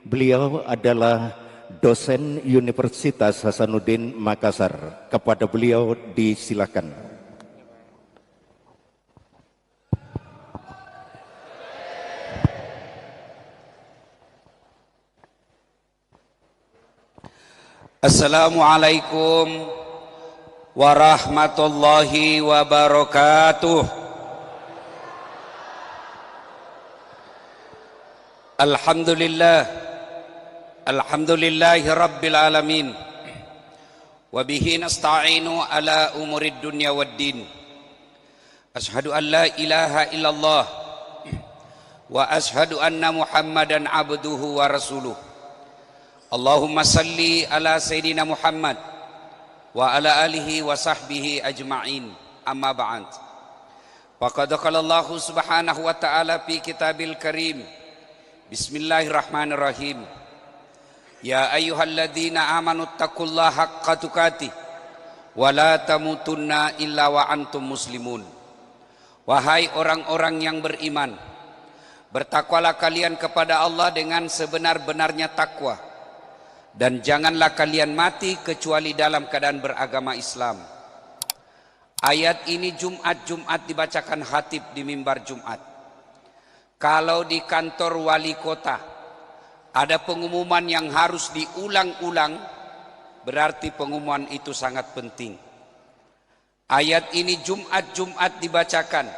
Beliau adalah dosen Universitas Hasanuddin Makassar. Kepada beliau disilakan. Assalamualaikum warahmatullahi wabarakatuh. Alhamdulillahi rabbil alamin. Wabihi nasta'inu ala umurid dunya waddin. Ashhadu an la ilaha illallah wa ashhadu anna Muhammadan abduhu wa rasuluh. Allahumma salli ala Sayyidina Muhammad wa ala alihi wa sahbihi ajma'in, amma ba'd. Faqad qala Allah subhanahu wa ta'ala fi kitabil karim, bismillahirrahmanirrahim, ya ayyuhalladzina amanu taqullaha haqqa tuqatih wa la tamutunna illa wa antum muslimun. Wahai orang-orang yang beriman, bertakwalah kalian kepada Allah dengan sebenar-benarnya takwa, dan janganlah kalian mati kecuali dalam keadaan beragama Islam. Ayat ini Jumat dibacakan khatib di mimbar Jumat. Kalau di kantor wali kota ada pengumuman yang harus diulang-ulang, berarti pengumuman itu sangat penting. Ayat ini Jumat dibacakan,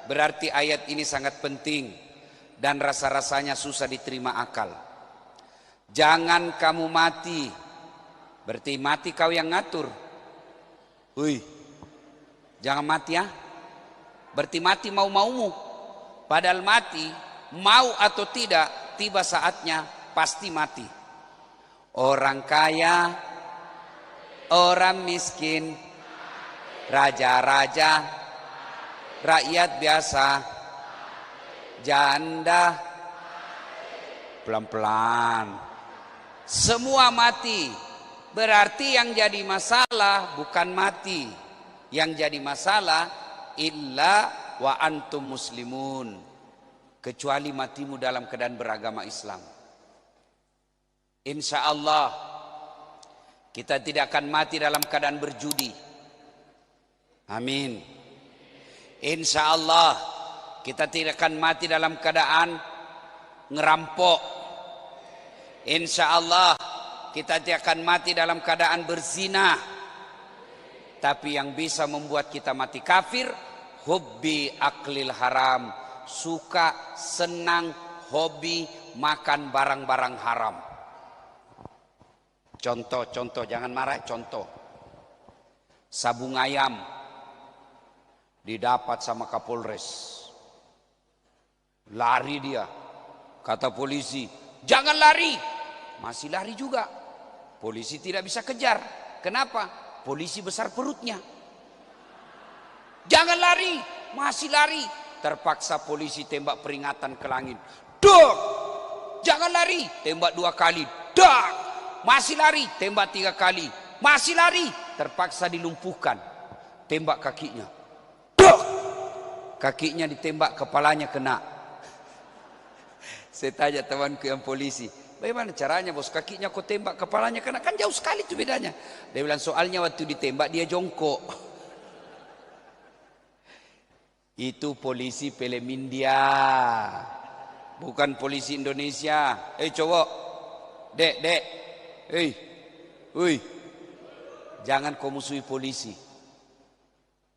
berarti ayat ini sangat penting dan rasa-rasanya susah diterima akal. Jangan kamu mati, berarti mati kau yang ngatur. Jangan mati ya, berarti mati mau-maumu. Padahal mati, mau atau tidak, tiba saatnya pasti mati. Orang kaya, orang miskin, raja-raja, rakyat biasa, janda, pelan-pelan. Semua mati. Berarti yang jadi masalah bukan mati. Yang jadi masalah illa wa antum muslimun, kecuali matimu dalam keadaan beragama Islam. Insya Allah kita tidak akan mati dalam keadaan berjudi. Amin. Insya Allah kita tidak akan mati dalam keadaan ngerampok. Insya Allah kita tidak akan mati dalam keadaan berzina. Tapi yang bisa membuat kita mati kafir, hubbi aklil haram, suka, senang, hobi makan barang-barang haram. Contoh, jangan marah, contoh. Sabung ayam didapat sama Kapolres. Lari dia. Kata polisi, jangan lari. Masih lari juga. Polisi tidak bisa kejar. Kenapa? Polisi besar perutnya. Jangan lari. Masih lari. Terpaksa polisi tembak peringatan ke langit. Dok! Jangan lari. Tembak 2 kali. Dok! Masih lari. Tembak 3 kali. Masih lari. Terpaksa dilumpuhkan. Tembak kakinya. Dok! Kakinya ditembak, kepalanya kena. Saya tanya temanku yang polisi, bagaimana caranya bos, kakinya kau tembak, kepalanya kena? Kan jauh sekali itu bedanya. Dia bilang soalnya waktu ditembak dia jongkok. Itu polisi film India, bukan polisi Indonesia. Cowok, dek, jangan kau musuhi polisi.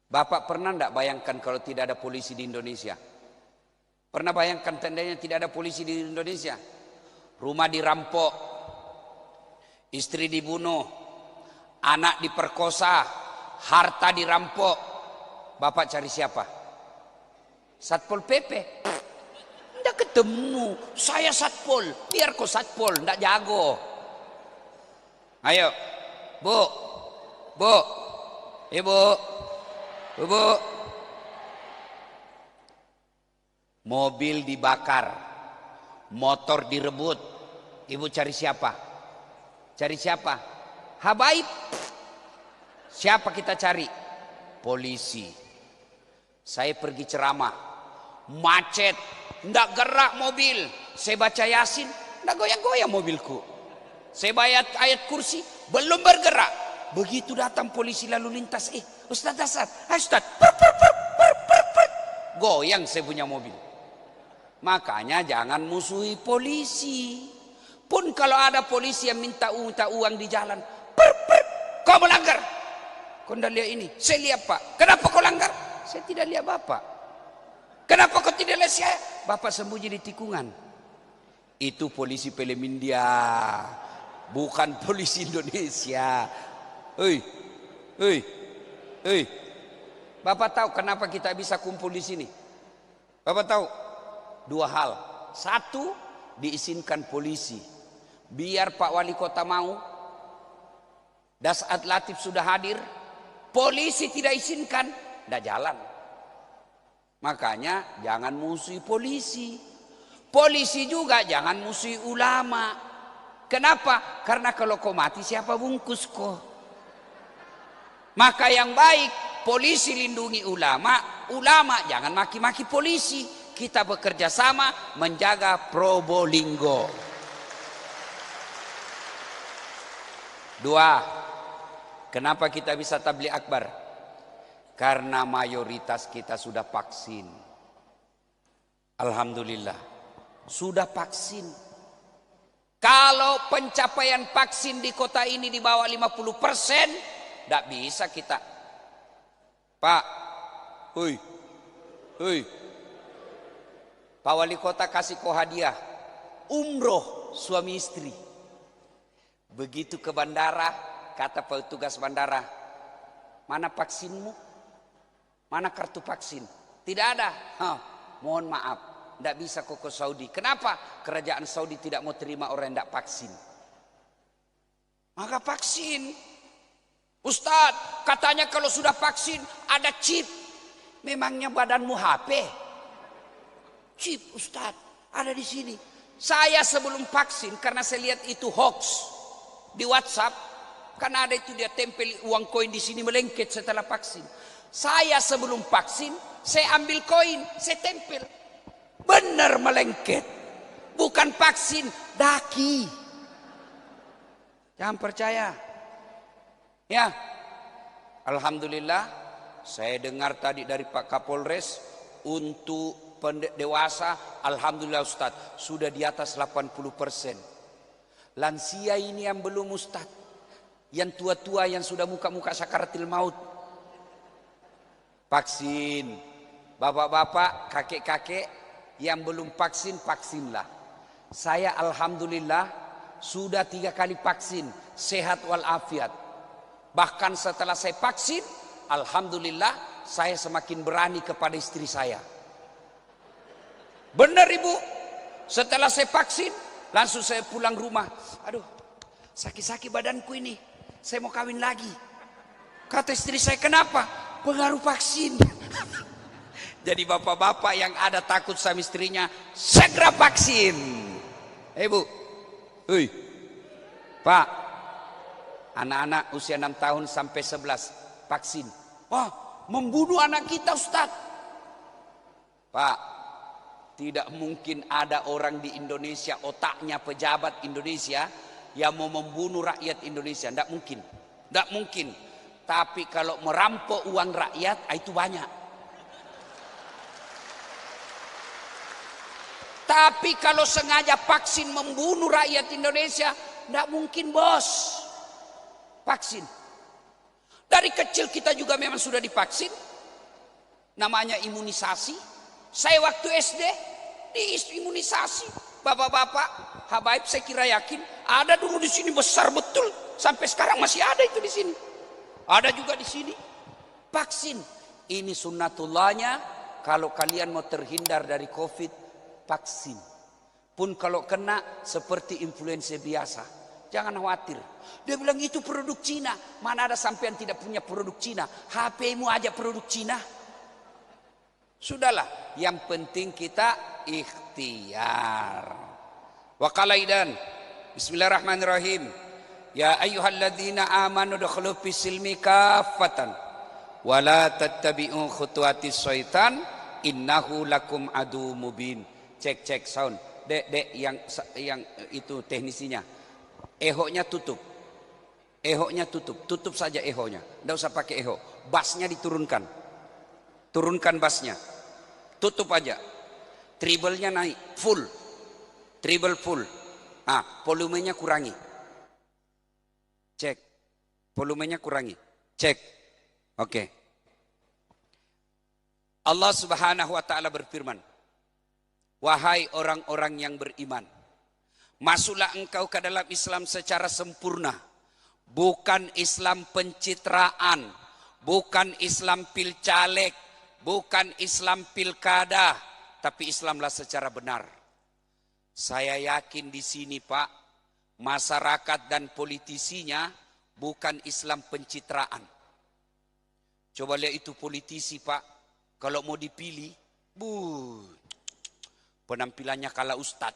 Bapak pernah enggak bayangkan kalau tidak ada polisi di Indonesia? Pernah bayangkan tandanya tidak ada polisi di Indonesia? Rumah dirampok, istri dibunuh, anak diperkosa, harta dirampok. Bapak cari siapa? Satpol PP. Nggak ketemu. Saya satpol. Biar kau satpol, nggak jago. Ayo, Bu, Ibu. Mobil dibakar, motor direbut. Ibu cari siapa? Cari siapa? Habaib. Siapa kita cari? Polisi. Saya pergi ceramah, macet, ndak gerak mobil. Saya baca Yasin, Nggak goyang-goyang mobilku. Saya bayar ayat kursi, belum bergerak. Begitu datang polisi lalu lintas, Ustaz Hasan, Ustaz, goyang saya punya mobil. Makanya jangan musuhi polisi. Pun kalau ada polisi yang minta uang di jalan, kau melanggar. Kau tidak lihat ini? Saya lihat Pak. Kenapa kau langgar? Saya tidak lihat Bapak. Kenapa kau tidak lihat saya? Bapak sembunyi di tikungan. Itu polisi film India, bukan polisi Indonesia. Hei. Bapak tahu kenapa kita bisa kumpul di sini? Bapak tahu? 2 hal. 1, diizinkan polisi. Biar Pak Wali Kota mau. Dan saat Latif sudah hadir, polisi tidak izinkan, tidak jalan. Makanya jangan musuhi polisi. Polisi juga jangan musuhi ulama. Kenapa? Karena kalau kau mati siapa bungkus kau? Maka yang baik, polisi lindungi ulama, ulama jangan maki-maki polisi. Kita bekerja sama menjaga Probolinggo. 2, kenapa kita bisa tabligh akbar? Karena mayoritas kita sudah vaksin. Alhamdulillah, sudah vaksin. Kalau pencapaian vaksin di kota ini di bawah 50%, tidak bisa kita. Pak, Pak Wali Kota kasih kau hadiah umroh suami istri. Begitu ke bandara, kata petugas bandara, mana vaksinmu? Mana kartu vaksin? Tidak ada. Mohon maaf, tidak bisa kau ke Saudi. Kenapa? Kerajaan Saudi tidak mau terima orang yang tidak vaksin. Maka vaksin. Ustadz, katanya kalau sudah vaksin ada chip. Memangnya badanmu HP? Chip Ustadz, ada di sini. Saya sebelum vaksin, karena saya lihat itu hoax di WhatsApp, karena ada itu dia tempel uang koin di sini melengket setelah vaksin. Saya sebelum vaksin, saya ambil koin, saya tempel. Benar melengket. Bukan vaksin, daki. Jangan percaya. Ya, alhamdulillah, saya dengar tadi dari Pak Kapolres untuk dewasa, alhamdulillah Ustadz, sudah di atas 80%. Lansia ini yang belum Ustadz, yang tua-tua yang sudah muka-muka sakaratil maut. Vaksin, bapak-bapak, kakek-kakek yang belum vaksin, vaksinlah. Saya alhamdulillah sudah 3 kali vaksin, sehat walafiat. Bahkan setelah saya vaksin, alhamdulillah saya semakin berani kepada istri saya. Benar Ibu, setelah saya vaksin, langsung saya pulang rumah. Aduh, sakit-sakit badanku ini, saya mau kawin lagi. Kata istri saya, kenapa? Pengaruh vaksin. Jadi bapak-bapak yang ada takut sama istrinya, segera vaksin. Bu, Pak, anak-anak usia 6 tahun sampai 11 vaksin. Wah, membunuh anak kita Ustaz. Pak, tidak mungkin ada orang di Indonesia, otaknya pejabat Indonesia yang mau membunuh rakyat Indonesia. Tidak mungkin. Tidak mungkin. Tapi kalau merampok uang rakyat, itu banyak. Tapi kalau sengaja vaksin membunuh rakyat Indonesia, tidak mungkin bos. Vaksin. Dari kecil kita juga memang sudah divaksin. Namanya imunisasi. Saya waktu SD diimunisasi. Bapak-bapak, habaib saya kira yakin ada dulu di sini besar betul. Sampai sekarang masih ada itu di sini. Ada juga di sini. Vaksin. Ini sunnatullahnya. Kalau kalian mau terhindar dari COVID, vaksin. Pun kalau kena seperti influenza biasa. Jangan khawatir. Dia bilang itu produk Cina. Mana ada sampean tidak punya produk Cina? HP-mu aja produk Cina. Sudahlah. Yang penting kita ikhtiar. Wa qalaidan. Bismillahirrahmanirrahim. Ya ayyuhalladzina amanu dukhulu fis-silmi kaffatan. Wa la tattabi'u khutuwatis syaitan. Innahu lakum adu mubin. Cek sound. Dek, yang itu teknisinya. Ehoknya tutup. Ehoknya tutup. Tutup saja ehoknya. Enggak usah pakai eho. Bassnya diturunkan. Turunkan bassnya. Tutup aja. Treble-nya naik full. Treble full. Volumenya kurangi. Cek. Volumenya kurangi. Cek. Oke. Allah Subhanahu wa taala berfirman, wahai orang-orang yang beriman, masuklah engkau ke dalam Islam secara sempurna. Bukan Islam pencitraan, bukan Islam pilcaleg, bukan Islam pilkada, tapi Islamlah secara benar. Saya yakin di sini Pak, masyarakat dan politisinya bukan Islam pencitraan. Coba lihat itu politisi Pak, kalau mau dipilih, penampilannya kala ustad.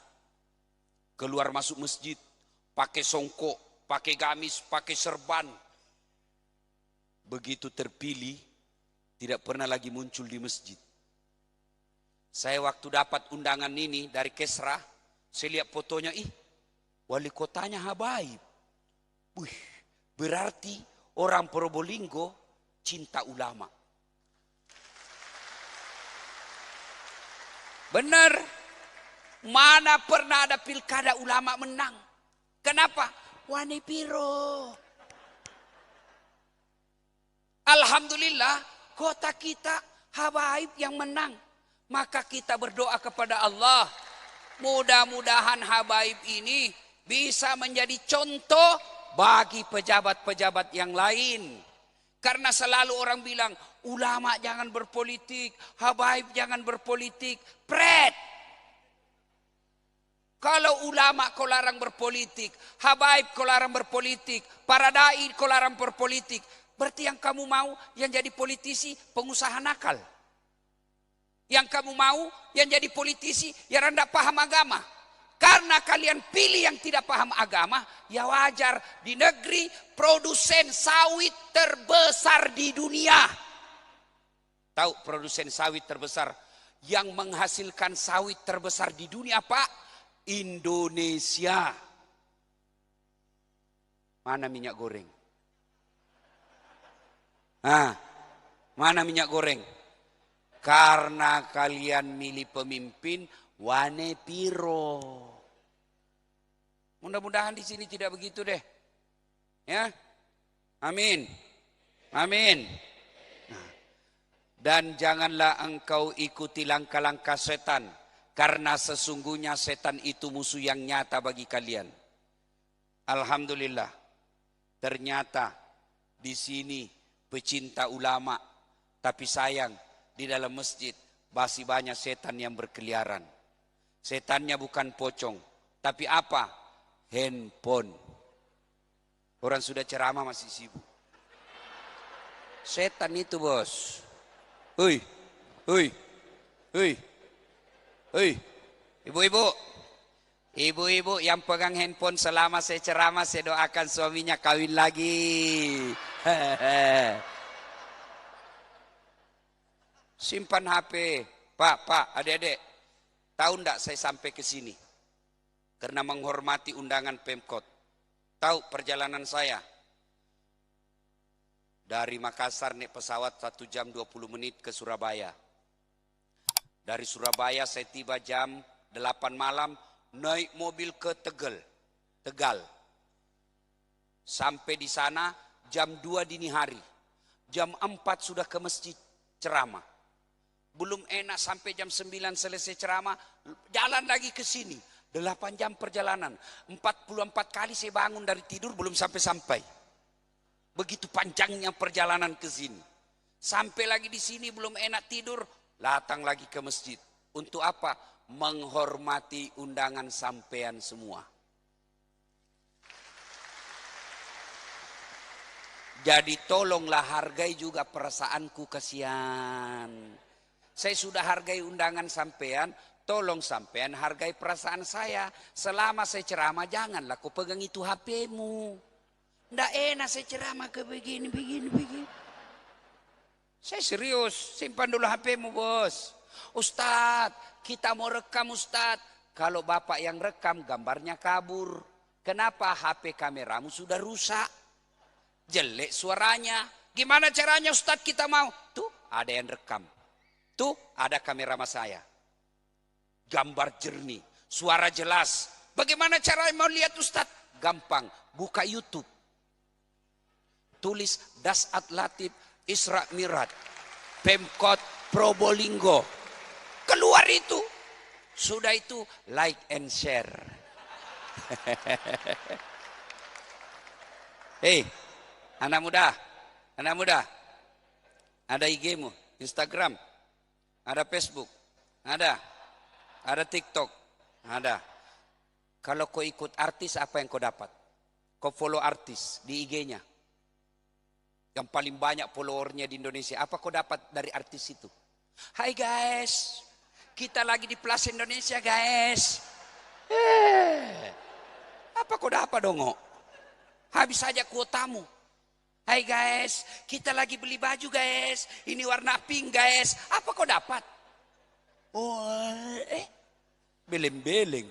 Keluar masuk masjid, pakai songkok, pakai gamis, pakai serban. Begitu terpilih, tidak pernah lagi muncul di masjid. Saya waktu dapat undangan ini dari Kesra, saya lihat fotonya, wali kotanya Habaib. Berarti orang Probolinggo cinta ulama. Benar, mana pernah ada pilkada ulama menang? Kenapa? Wani Piro. Alhamdulillah, kota kita Habaib yang menang. Maka kita berdoa kepada Allah, mudah-mudahan Habaib ini bisa menjadi contoh bagi pejabat-pejabat yang lain. Karena selalu orang bilang, ulama jangan berpolitik, Habaib jangan berpolitik. Pret. Kalau ulama kau larang berpolitik, Habaib kau larang berpolitik, para dai kau larang berpolitik, berarti yang kamu mau yang jadi politisi pengusaha nakal. Yang kamu mau yang jadi politisi yang tidak paham agama. Karena kalian pilih yang tidak paham agama, ya wajar di negeri produsen sawit terbesar di dunia. Tahu produsen sawit terbesar yang menghasilkan sawit terbesar di dunia Pak? Indonesia. Mana minyak goreng? Mana minyak goreng? Karena kalian milih pemimpin wane piro. Mudah-mudahan di sini tidak begitu deh. Ya. Amin. Amin. Dan janganlah engkau ikuti langkah-langkah setan, karena sesungguhnya setan itu musuh yang nyata bagi kalian. Alhamdulillah. Ternyata di sini pecinta ulama, tapi sayang di dalam masjid masih banyak setan yang berkeliaran. Setannya bukan pocong, tapi apa? Handphone. Orang sudah ceramah masih sibuk. Setan itu bos. Hei, hei, hei, hei. Ibu-ibu yang pegang handphone selama saya ceramah, saya doakan suaminya kawin lagi. Simpan HP. Pak, adik-adik. Tahu enggak saya sampai ke sini? Karena menghormati undangan Pemkot. Tahu perjalanan saya? Dari Makassar naik pesawat 1 jam 20 menit ke Surabaya. Dari Surabaya saya tiba jam 8 malam, naik mobil ke Tegal. Sampai di sana jam 2 dini hari. Jam 4 sudah ke masjid ceramah. Belum enak sampai jam 9 selesai ceramah, jalan lagi ke sini. 8 jam perjalanan. 44 kali saya bangun dari tidur belum sampai-sampai. Begitu panjangnya perjalanan ke sini. Sampai lagi di sini belum enak tidur, datang lagi ke masjid. Untuk apa? Menghormati undangan sampean semua. Jadi tolonglah hargai juga perasaanku, kasihan. Saya sudah hargai undangan sampean, tolong sampean hargai perasaan saya. Selama saya ceramah janganlah kau pegang itu HP-mu. Nggak enak saya ceramah ke begini. Saya serius, simpan dulu HP-mu bos. Ustadz, kita mau rekam Ustadz. Kalau bapak yang rekam gambarnya kabur. Kenapa? HP kameramu sudah rusak. Jelek suaranya. Gimana caranya Ustadz kita mau? Tuh ada yang rekam. Tuh ada kamera mas saya. Gambar jernih. Suara jelas. Bagaimana caranya mau lihat Ustadz? Gampang. Buka YouTube. Tulis Dasat Latif Isra Mi'raj. Pemkot Probolinggo. Keluar itu. Sudah itu like and share. Hei, anak muda. Ada IG-mu, Instagram, ada Facebook, ada TikTok, ada. Kalau kau ikut artis, apa yang kau dapat? Kau follow artis di IG-nya. Yang paling banyak followernya di Indonesia. Apa kau dapat dari artis itu? Hai guys, kita lagi di Plaza Indonesia guys. Apa kau dapat dong? Habis saja kuotamu. Hai guys, kita lagi beli baju guys. Ini warna pink guys. Apa kau dapat? Oh, beleng-beleng.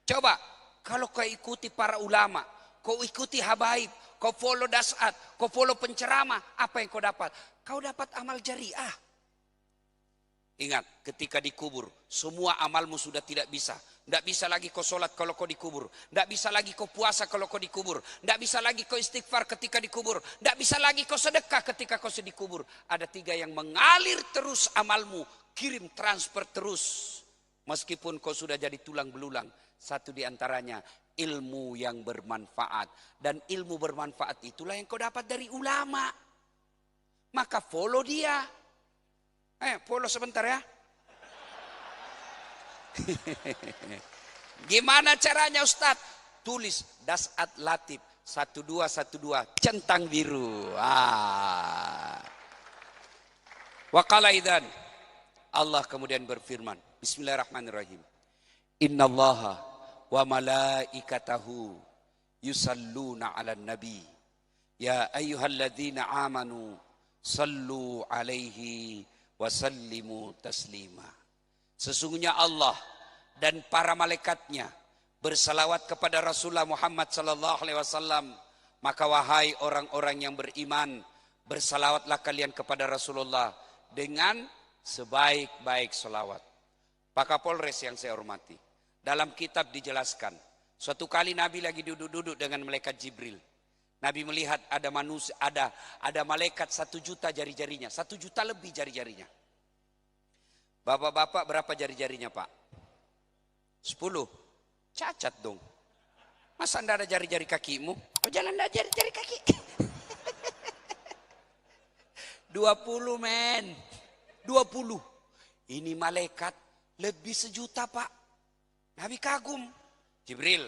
Coba, kalau kau ikuti para ulama, kau ikuti habaib, kau follow dasat, kau follow penceramah, apa yang kau dapat? Kau dapat amal jariah. Ingat, ketika dikubur, semua amalmu sudah tidak bisa. Tidak bisa lagi kau sholat kalau kau dikubur. Tidak bisa lagi kau puasa kalau kau dikubur. Tidak bisa lagi kau istighfar ketika dikubur. Tidak bisa lagi kau sedekah ketika kau dikubur. Ada 3 yang mengalir terus amalmu. Kirim transfer terus. Meskipun kau sudah jadi tulang belulang. Satu di antaranya ilmu yang bermanfaat. Dan ilmu bermanfaat itulah yang kau dapat dari ulama. Maka follow dia. Follow sebentar ya. Gimana caranya Ustadz? Tulis Dasat Latif 1212 centang biru. Waqala idzan. Allah kemudian berfirman. Bismillahirrahmanirrahim. Innallaha wa malaikatahu yusalluna 'alan nabi. Ya ayyuhalladzina amanu sallu 'alaihi wasallimu taslima. Sesungguhnya Allah dan para malaikatnya bersalawat kepada Rasulullah Muhammad sallallahu alaihi wasallam. Maka wahai orang-orang yang beriman, bersalawatlah kalian kepada Rasulullah dengan sebaik-baik salawat. Pak Kapolres yang saya hormati, dalam kitab dijelaskan, suatu kali Nabi lagi duduk-duduk dengan malaikat Jibril. Nabi melihat ada manusia, ada malaikat 1 juta jari-jarinya, 1 juta lebih jari-jarinya. Bapak-bapak berapa jari-jarinya Pak? 10. Cacat dong. Masa anda ada jari-jari kakimu? Oh jangan ada jari-jari kaki. 20 men. 20. Ini malaikat lebih 1 juta Pak. Nabi kagum. Jibril,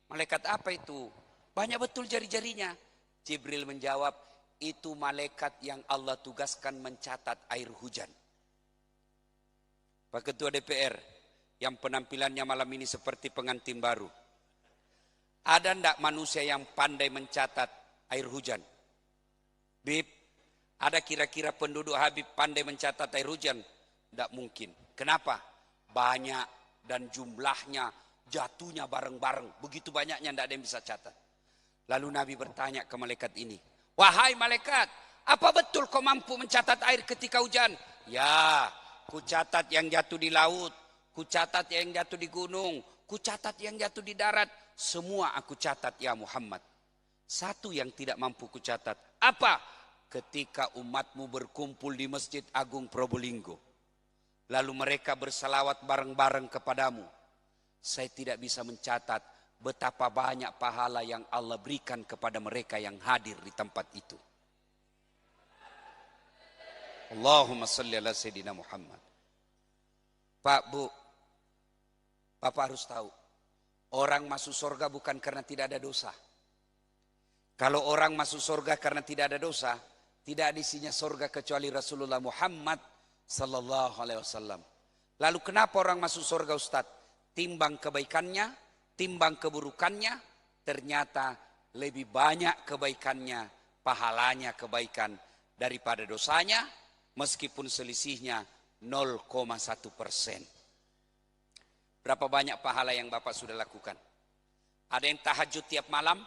malaikat apa itu? Banyak betul jari-jarinya. Jibril menjawab, itu malaikat yang Allah tugaskan mencatat air hujan. Pak Ketua DPR, yang penampilannya malam ini seperti pengantin baru. Ada ndak manusia yang pandai mencatat air hujan? Bib, ada kira-kira penduduk Habib pandai mencatat air hujan? Ndak mungkin. Kenapa? Banyak dan jumlahnya jatuhnya bareng-bareng. Begitu banyaknya ndak ada yang bisa catat. Lalu Nabi bertanya ke malaikat ini, wahai malaikat, apa betul kau mampu mencatat air ketika hujan? Ya, ku catat yang jatuh di laut, ku catat yang jatuh di gunung, ku catat yang jatuh di darat, semua aku catat ya Muhammad. Satu yang tidak mampu ku catat, apa? Ketika umatmu berkumpul di Masjid Agung Probolinggo, lalu mereka bersalawat bareng-bareng kepadamu, saya tidak bisa mencatat betapa banyak pahala yang Allah berikan kepada mereka yang hadir di tempat itu. Allahumma salli ala Sayyidina Muhammad. Pak, Bu, Bapak harus tahu, orang masuk surga bukan karena tidak ada dosa. Kalau orang masuk surga karena tidak ada dosa, tidak ada isinya surga kecuali Rasulullah Muhammad sallallahu alaihi wasallam. Lalu kenapa orang masuk surga Ustaz? Timbang kebaikannya, timbang keburukannya, ternyata lebih banyak kebaikannya, pahalanya kebaikan daripada dosanya, meskipun selisihnya 0,1%. Berapa banyak pahala yang Bapak sudah lakukan? Ada yang tahajud tiap malam?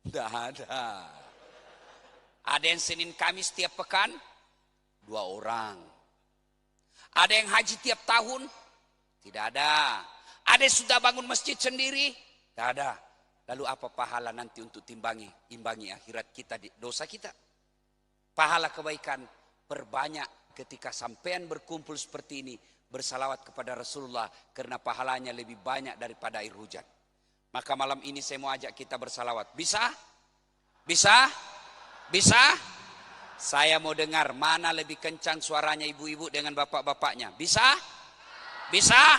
Tidak ada. Ada yang Senin Kamis tiap pekan? 2 orang. Ada yang haji tiap tahun? Tidak ada. Ada yang sudah bangun masjid sendiri? Tidak ada. Lalu apa pahala nanti untuk imbangi akhirat kita, dosa kita? Pahala kebaikan perbanyak ketika sampean berkumpul seperti ini, bersalawat kepada Rasulullah, karena pahalanya lebih banyak daripada air hujan. Maka malam ini saya mau ajak kita bersalawat. Bisa? Bisa? Bisa? Saya mau dengar mana lebih kencang suaranya ibu-ibu dengan bapak-bapaknya. Bisa? Bisa?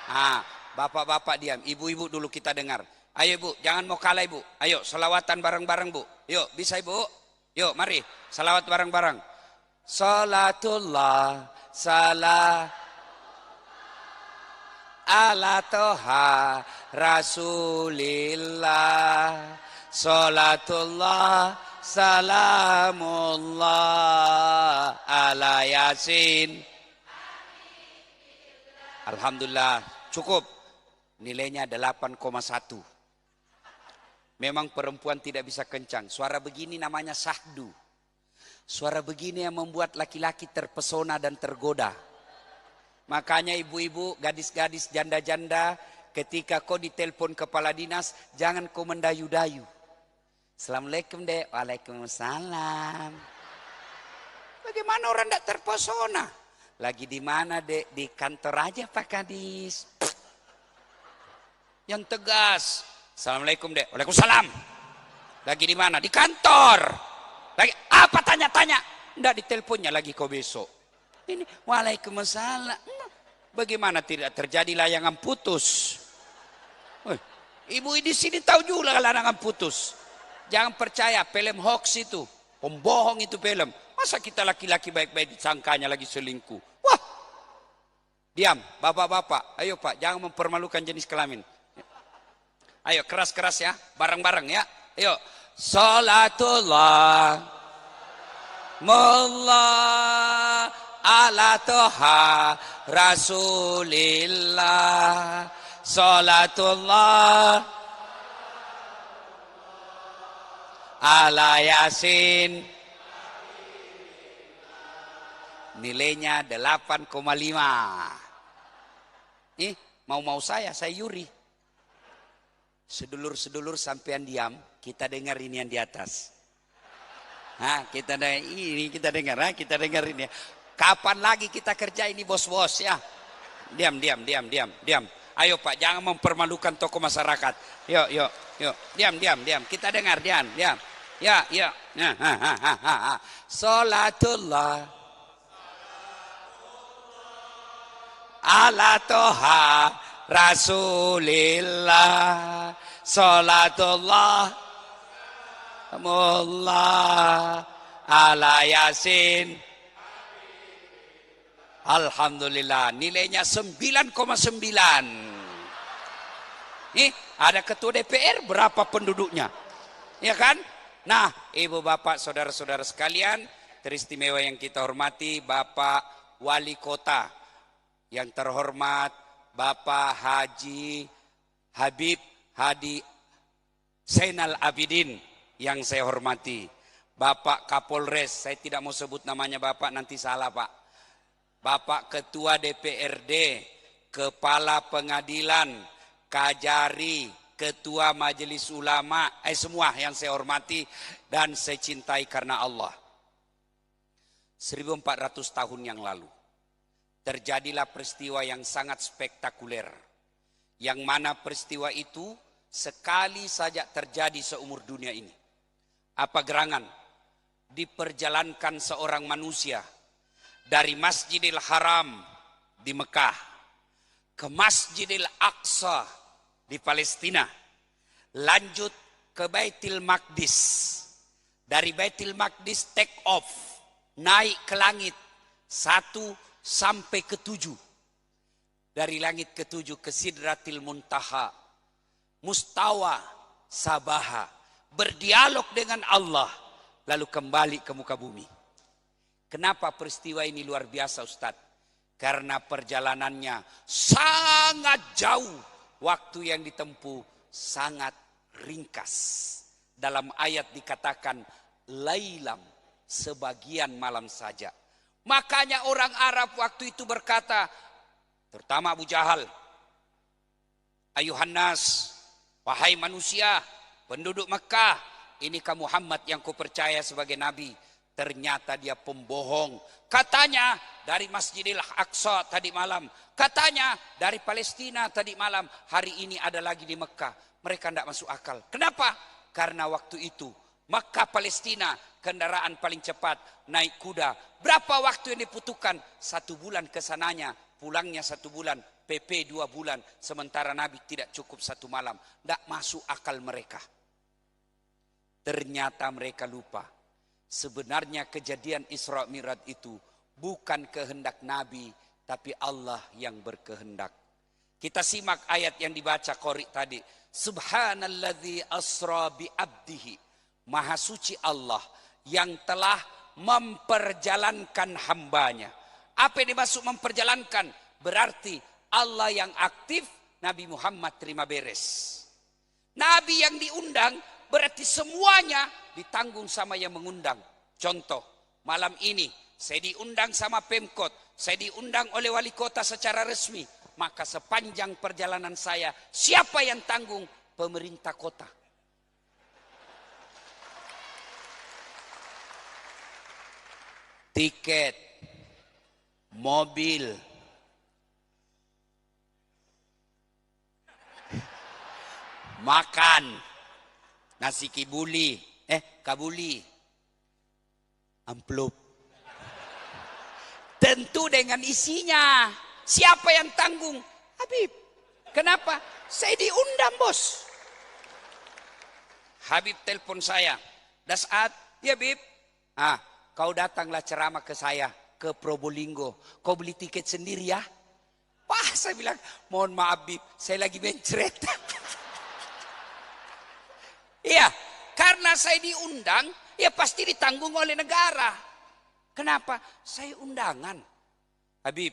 Nah, bapak-bapak diam, ibu-ibu dulu kita dengar. Ayo ibu, jangan mau kalah ibu. Ayo selawatan bareng-bareng bu. Yuk, bisa ibu? Yuk mari, salawat bareng-bareng. Salatullah, salam ala toha rasulillah. Salatullah, salamullah ala yasin. Alhamdulillah, cukup. Nilainya 8,1. Memang perempuan tidak bisa kencang. Suara begini namanya sahdu. Suara begini yang membuat laki-laki terpesona dan tergoda. Makanya ibu-ibu, gadis-gadis, janda-janda, ketika kau ditelepon kepala dinas, jangan kau mendayu-dayu. Assalamualaikum dek. Waalaikumsalam. Bagaimana orang tidak terpesona? Lagi di mana dek? Di kantor aja Pak Kadis. Yang tegas. Assalamualaikum dek. Waalaikumsalam. Lagi di mana? Di kantor. Lagi apa tanya-tanya? Enggak, diteleponnya lagi kau besok. Ini waalaikumsalam. Bagaimana tidak terjadi layangan putus? Ibu di sini tahu juga layangan putus. Jangan percaya film hoax itu. Pembohong itu film. Masa kita laki-laki baik-baik disangkanya lagi selingkuh? Wah. Diam, bapak-bapak. Ayo Pak, jangan mempermalukan jenis kelamin. Ayo keras-keras ya, bareng-bareng ya. Ayo, salatullah, mullah, ala toha, rasulillah. Salatullah, ala yasin. Nilainya 8,5. Mau saya Yuri. Sedulur-sedulur sampean diam, kita dengar ini yang di atas. Nah, kita dengar ini. Kapan lagi kita kerja ini bos-bos ya? Diam. Ayo Pak, jangan mempermalukan tokoh masyarakat. Yuk. Diam. Kita dengar, diam. Ya. Salatullah ala toha rasulillah. Salatullah mullah ala yasin. Alhamdulillah, nilainya 9,9. Nih, ada ketua DPR, berapa penduduknya? Ya kan? Nah, ibu bapak, saudara-saudara sekalian, teristimewa yang kita hormati, Bapak Wali Kota yang terhormat, Bapak Haji Habib Hadi Zainal Abidin yang saya hormati, Bapak Kapolres, saya tidak mau sebut namanya Bapak, nanti salah Pak. Bapak Ketua DPRD, Kepala Pengadilan, Kajari, Ketua Majelis Ulama, semua yang saya hormati dan saya cintai karena Allah. 1400 tahun yang lalu terjadilah peristiwa yang sangat spektakuler, yang mana peristiwa itu sekali saja terjadi seumur dunia ini. Apa gerangan? Diperjalankan seorang manusia dari Masjidil Haram di Mekah ke Masjidil Aqsa di Palestina, lanjut ke Baitul Maqdis. Dari Baitul Maqdis take off, naik ke langit 1 sampai ke 7. Dari langit ke-7 ke Sidratil Muntaha, Mustawa Sabaha, berdialog dengan Allah, lalu kembali ke muka bumi. Kenapa peristiwa ini luar biasa Ustadz? Karena perjalanannya sangat jauh, waktu yang ditempuh sangat ringkas. Dalam ayat dikatakan lailam, sebagian malam saja. Makanya orang Arab waktu itu berkata, terutama Abu Jahal, ayuhan nas, wahai manusia, penduduk Mekah, inikah Muhammad yang kupercaya sebagai nabi? Ternyata dia pembohong. Katanya dari Masjidil Aqsa tadi malam, katanya dari Palestina tadi malam, hari ini ada lagi di Mekah. Mereka tidak masuk akal. Kenapa? Karena waktu itu Mekah Palestina kendaraan paling cepat, naik kuda. Berapa waktu yang dibutuhkan? 1 bulan kesananya, pulangnya 1 bulan, PP 2 bulan. Sementara Nabi tidak cukup 1 malam. Tidak masuk akal mereka. Ternyata mereka lupa. Sebenarnya kejadian Isra Mi'raj itu bukan kehendak Nabi, tapi Allah yang berkehendak. Kita simak ayat yang dibaca Qori tadi. Subhanalladzi asra bi abdihi. Maha suci Allah yang telah memperjalankan hambanya. Apa yang dimaksud memperjalankan? Berarti Allah yang aktif, Nabi Muhammad terima beres. Nabi yang diundang berarti semuanya ditanggung sama yang mengundang. Contoh, malam ini saya diundang sama Pemkot, saya diundang oleh wali kota secara resmi. Maka sepanjang perjalanan saya, siapa yang tanggung? Pemerintah kota. Tiket, mobil, makan, nasi kibuli, kabuli, amplop. Tentu dengan isinya. Siapa yang tanggung? Habib. Kenapa? Saya diundang, bos. Habib telepon saya. Dasat, ya Habib. Kau datanglah ceramah ke saya, ke Probolinggo. Kau beli tiket sendiri ya? Wah, saya bilang, mohon maaf Habib, saya lagi mencret. Iya, karena saya diundang, ya pasti ditanggung oleh negara. Kenapa? Saya undangan. Habib,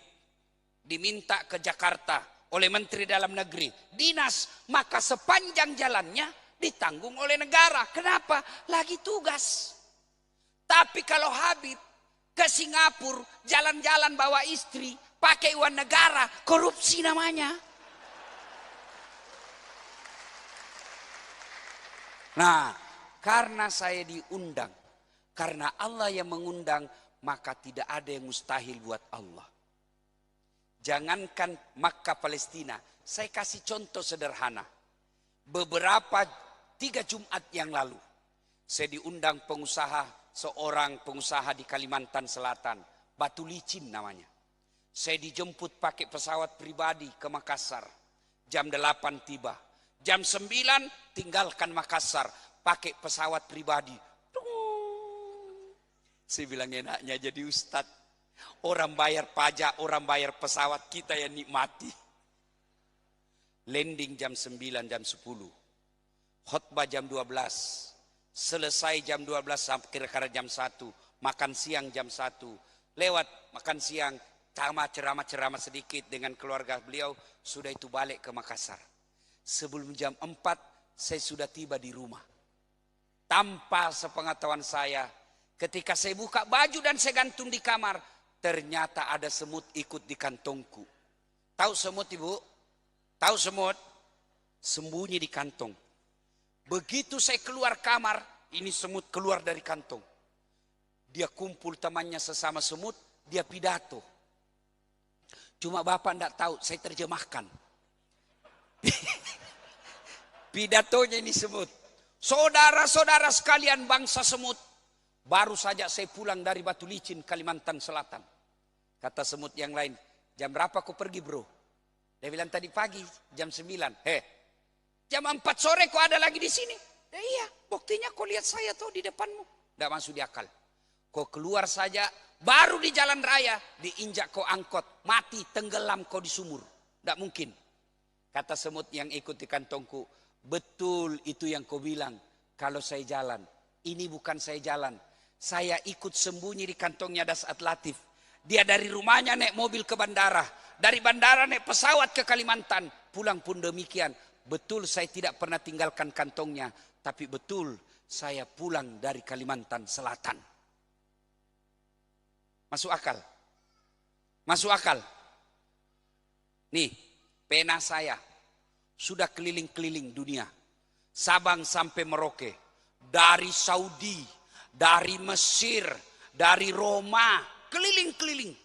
diminta ke Jakarta oleh Menteri Dalam Negeri, dinas, maka sepanjang jalannya ditanggung oleh negara. Kenapa? Lagi tugas. Tapi kalau Habib ke Singapura, jalan-jalan bawa istri, pakai uang negara, korupsi namanya. Nah, karena saya diundang, karena Allah yang mengundang, maka tidak ada yang mustahil buat Allah. Jangankan Makkah Palestina, saya kasih contoh sederhana. Beberapa 3 Jumat yang lalu, saya diundang seorang pengusaha di Kalimantan Selatan, Batu Licin namanya. Saya dijemput pakai pesawat pribadi ke Makassar. Jam 8 tiba. Jam 9 tinggalkan Makassar, pakai pesawat pribadi. Saya bilang enaknya jadi ustadz. Orang bayar pajak, orang bayar pesawat, kita yang nikmati. Landing jam 9, jam 10. Khutbah jam 12. Selesai jam 12 sampai kira-kira jam 1. Makan siang jam 1. Lewat makan siang, ceramah-ceramah sedikit dengan keluarga beliau. Sudah itu balik ke Makassar. Sebelum jam 4, saya sudah tiba di rumah. Tanpa sepengetahuan saya, ketika saya buka baju dan saya gantung di kamar, ternyata ada semut ikut di kantongku. Tahu semut ibu? Tahu semut? Sembunyi di kantong. Begitu saya keluar kamar, ini semut keluar dari kantong. Dia kumpul temannya sesama semut, dia pidato. Cuma bapak tidak tahu, saya terjemahkan. Pidatonya ini semut. Saudara-saudara sekalian bangsa semut. Baru saja saya pulang dari Batu Licin, Kalimantan Selatan. Kata semut yang lain, jam berapa kau pergi bro? Dia bilang tadi pagi, jam 9. Jam 4 sore kau ada lagi di sini? Iya, buktinya kau lihat saya tuh di depanmu. Tidak masuk di akal. Kau keluar saja, baru di jalan raya, diinjak kau angkot, mati, tenggelam kau di sumur. Tidak mungkin. Kata semut yang ikut di kantongku, betul itu yang kau bilang. Kalau saya jalan, ini bukan saya jalan. Saya ikut sembunyi di kantongnya Dasat Latif. Dia dari rumahnya naik mobil ke bandara. Dari bandara naik pesawat ke Kalimantan. Pulang pun demikian. Betul saya tidak pernah tinggalkan kantongnya. Tapi betul saya pulang dari Kalimantan Selatan. Masuk akal? Masuk akal? Nih, pena saya sudah keliling-keliling dunia. Sabang sampai Merauke. Dari Saudi, dari Mesir, dari Roma, keliling-keliling.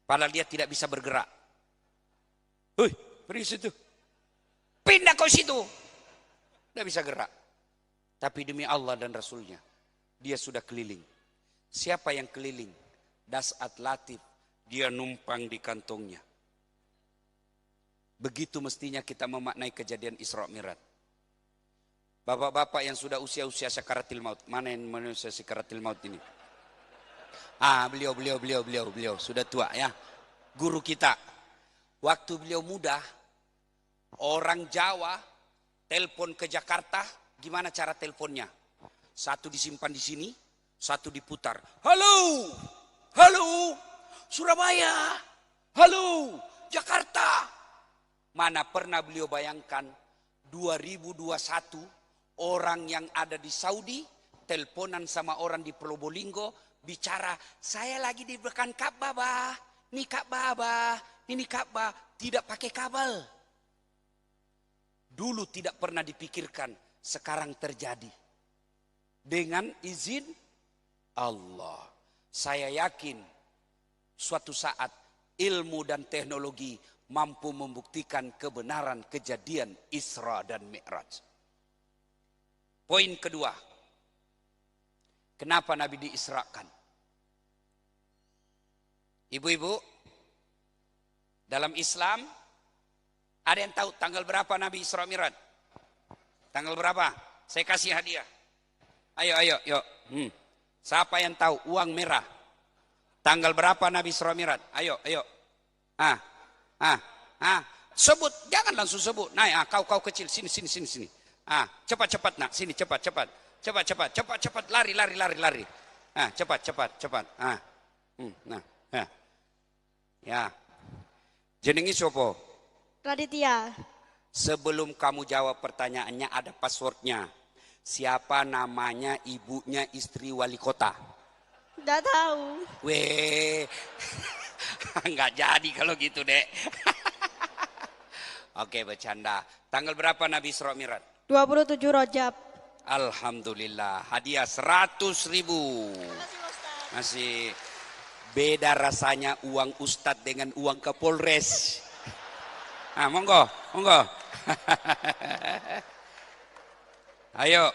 Padahal dia tidak bisa bergerak. Hei, pergi situ. Pindah kau situ. Tidak bisa gerak. Tapi demi Allah dan Rasulnya, dia sudah keliling. Siapa yang keliling? Das'at Latif, dia numpang di kantongnya. Begitu mestinya kita memaknai kejadian Isra Mi'raj. Bapak-bapak yang sudah usia-usia sakaratil maut. Mana yang manusia sakaratil maut ini? Beliau sudah tua ya. Guru kita. Waktu beliau muda, orang Jawa telepon ke Jakarta, gimana cara teleponnya? Satu disimpan di sini, satu diputar. Halo, halo, Surabaya, halo, Jakarta. Mana pernah beliau bayangkan 2021 orang yang ada di Saudi teleponan sama orang di Probolinggo bicara, saya lagi di belakang Ka'bah, bah. Ini Ka'bah, bah. Ini Ka'bah, tidak pakai kabel. Dulu tidak pernah dipikirkan, sekarang terjadi. Dengan izin Allah. Saya yakin suatu saat ilmu dan teknologi mampu membuktikan kebenaran kejadian Isra dan Mi'raj. Poin kedua. Kenapa Nabi diisrakan? Ibu-ibu, dalam Islam ada yang tahu tanggal berapa Nabi Isra Mi'raj? Tanggal berapa? Saya kasih hadiah. Ayo, yuk. Siapa yang tahu uang merah? Tanggal berapa Nabi Isra Mi'raj? Ayo. Sebut, jangan langsung sebut. Nah, kau kecil, sini. Cepat nak, sini cepat. Lari. Cepat. Ya. Jenengi sopo? Raditya. Sebelum kamu jawab pertanyaannya ada passwordnya. Siapa namanya ibunya istri wali kota? Tidak tahu. Weh, nggak jadi kalau gitu dek. Oke, bercanda. Tanggal berapa Nabi Isra Mi'raj? 27 Rajab. Alhamdulillah, hadiah 100.000. Masih beda rasanya uang ustadz dengan uang Kapolres. Monggo. Ayo.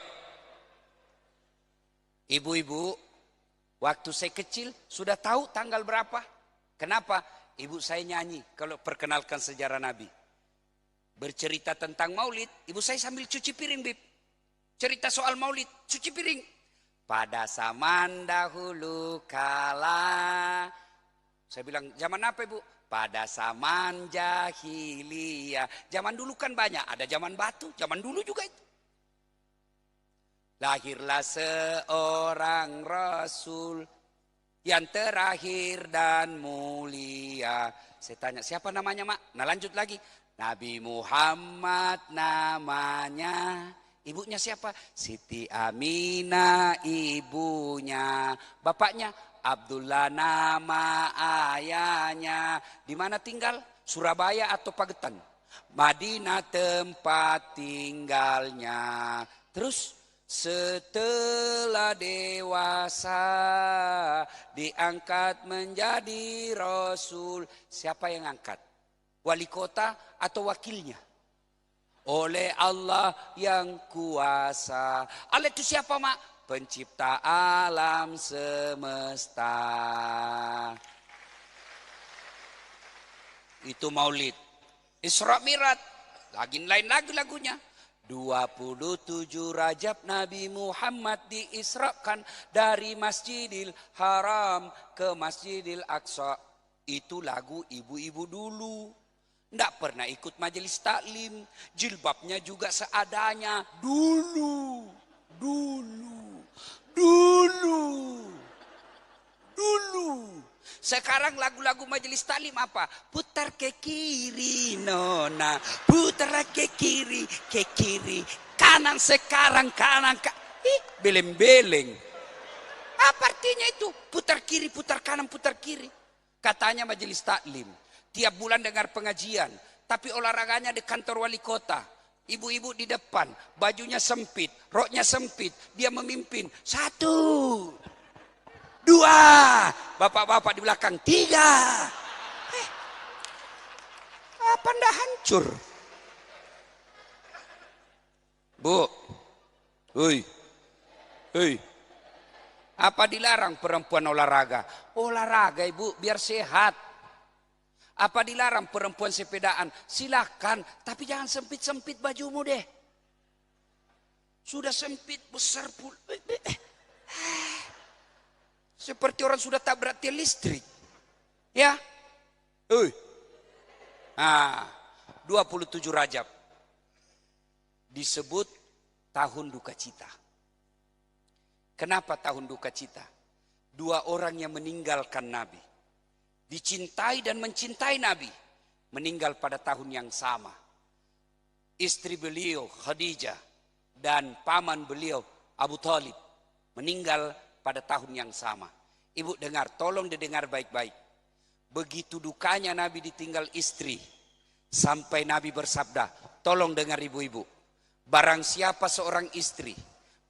Ibu-ibu, waktu saya kecil sudah tahu tanggal berapa? Kenapa? Ibu saya nyanyi kalau perkenalkan sejarah Nabi. Bercerita tentang maulid, ibu saya sambil cuci piring, Bib. Cerita soal maulid, cuci piring. Pada zaman dahulu kala. Saya bilang, zaman apa ibu? Pada zaman jahiliyah. Zaman dulu kan banyak, ada zaman batu, zaman dulu juga itu. Lahirlah seorang Rasul yang terakhir dan mulia. Saya tanya, siapa namanya, Mak? Nah, lanjut lagi. Nabi Muhammad namanya. Ibunya siapa? Siti Aminah ibunya. Bapaknya Abdullah nama ayahnya. Di mana tinggal? Surabaya atau Pagetan? Madinah tempat tinggalnya. Terus setelah dewasa diangkat menjadi Rasul. Siapa yang angkat? Wali kota atau wakilnya? Oleh Allah yang kuasa. Allah itu siapa, Mak? Pencipta alam semesta. Itu maulid. Isra Mi'raj. Lain lagi lagunya. 27 Rajab Nabi Muhammad diisrakan dari Masjidil Haram ke Masjidil Aqsa. Itu lagu ibu-ibu dulu. Tidak pernah ikut majelis taklim. Jilbabnya juga seadanya. Dulu. Sekarang lagu-lagu majelis taklim apa? Putar ke kiri nona, putar ke kiri, kanan sekarang kanan. Beleng-beleng. Apa artinya itu? Putar kiri, putar kanan, putar kiri. Katanya majelis taklim. Tiap bulan dengar pengajian. Tapi olahraganya di kantor wali kota. Ibu-ibu di depan, bajunya sempit, roknya sempit, dia memimpin. 1, 2, bapak-bapak di belakang 3. Apa ndak hancur? Bu, hei, apa dilarang perempuan olahraga? Olahraga ibu biar sehat. Apa dilarang perempuan sepedaan? Silakan, tapi jangan sempit-sempit bajumu deh. Sudah sempit, besar pun. Seperti orang sudah tabrak tiang listrik. Ya. 27 Rajab. Disebut tahun duka cita. Kenapa tahun duka cita? 2 orang yang meninggalkan Nabi. Dicintai dan mencintai Nabi, meninggal pada tahun yang sama. Istri beliau Khadijah dan paman beliau Abu Thalib meninggal pada tahun yang sama. Ibu dengar, tolong didengar baik-baik. Begitu dukanya Nabi ditinggal istri, sampai Nabi bersabda, tolong dengar ibu-ibu. Barang siapa seorang istri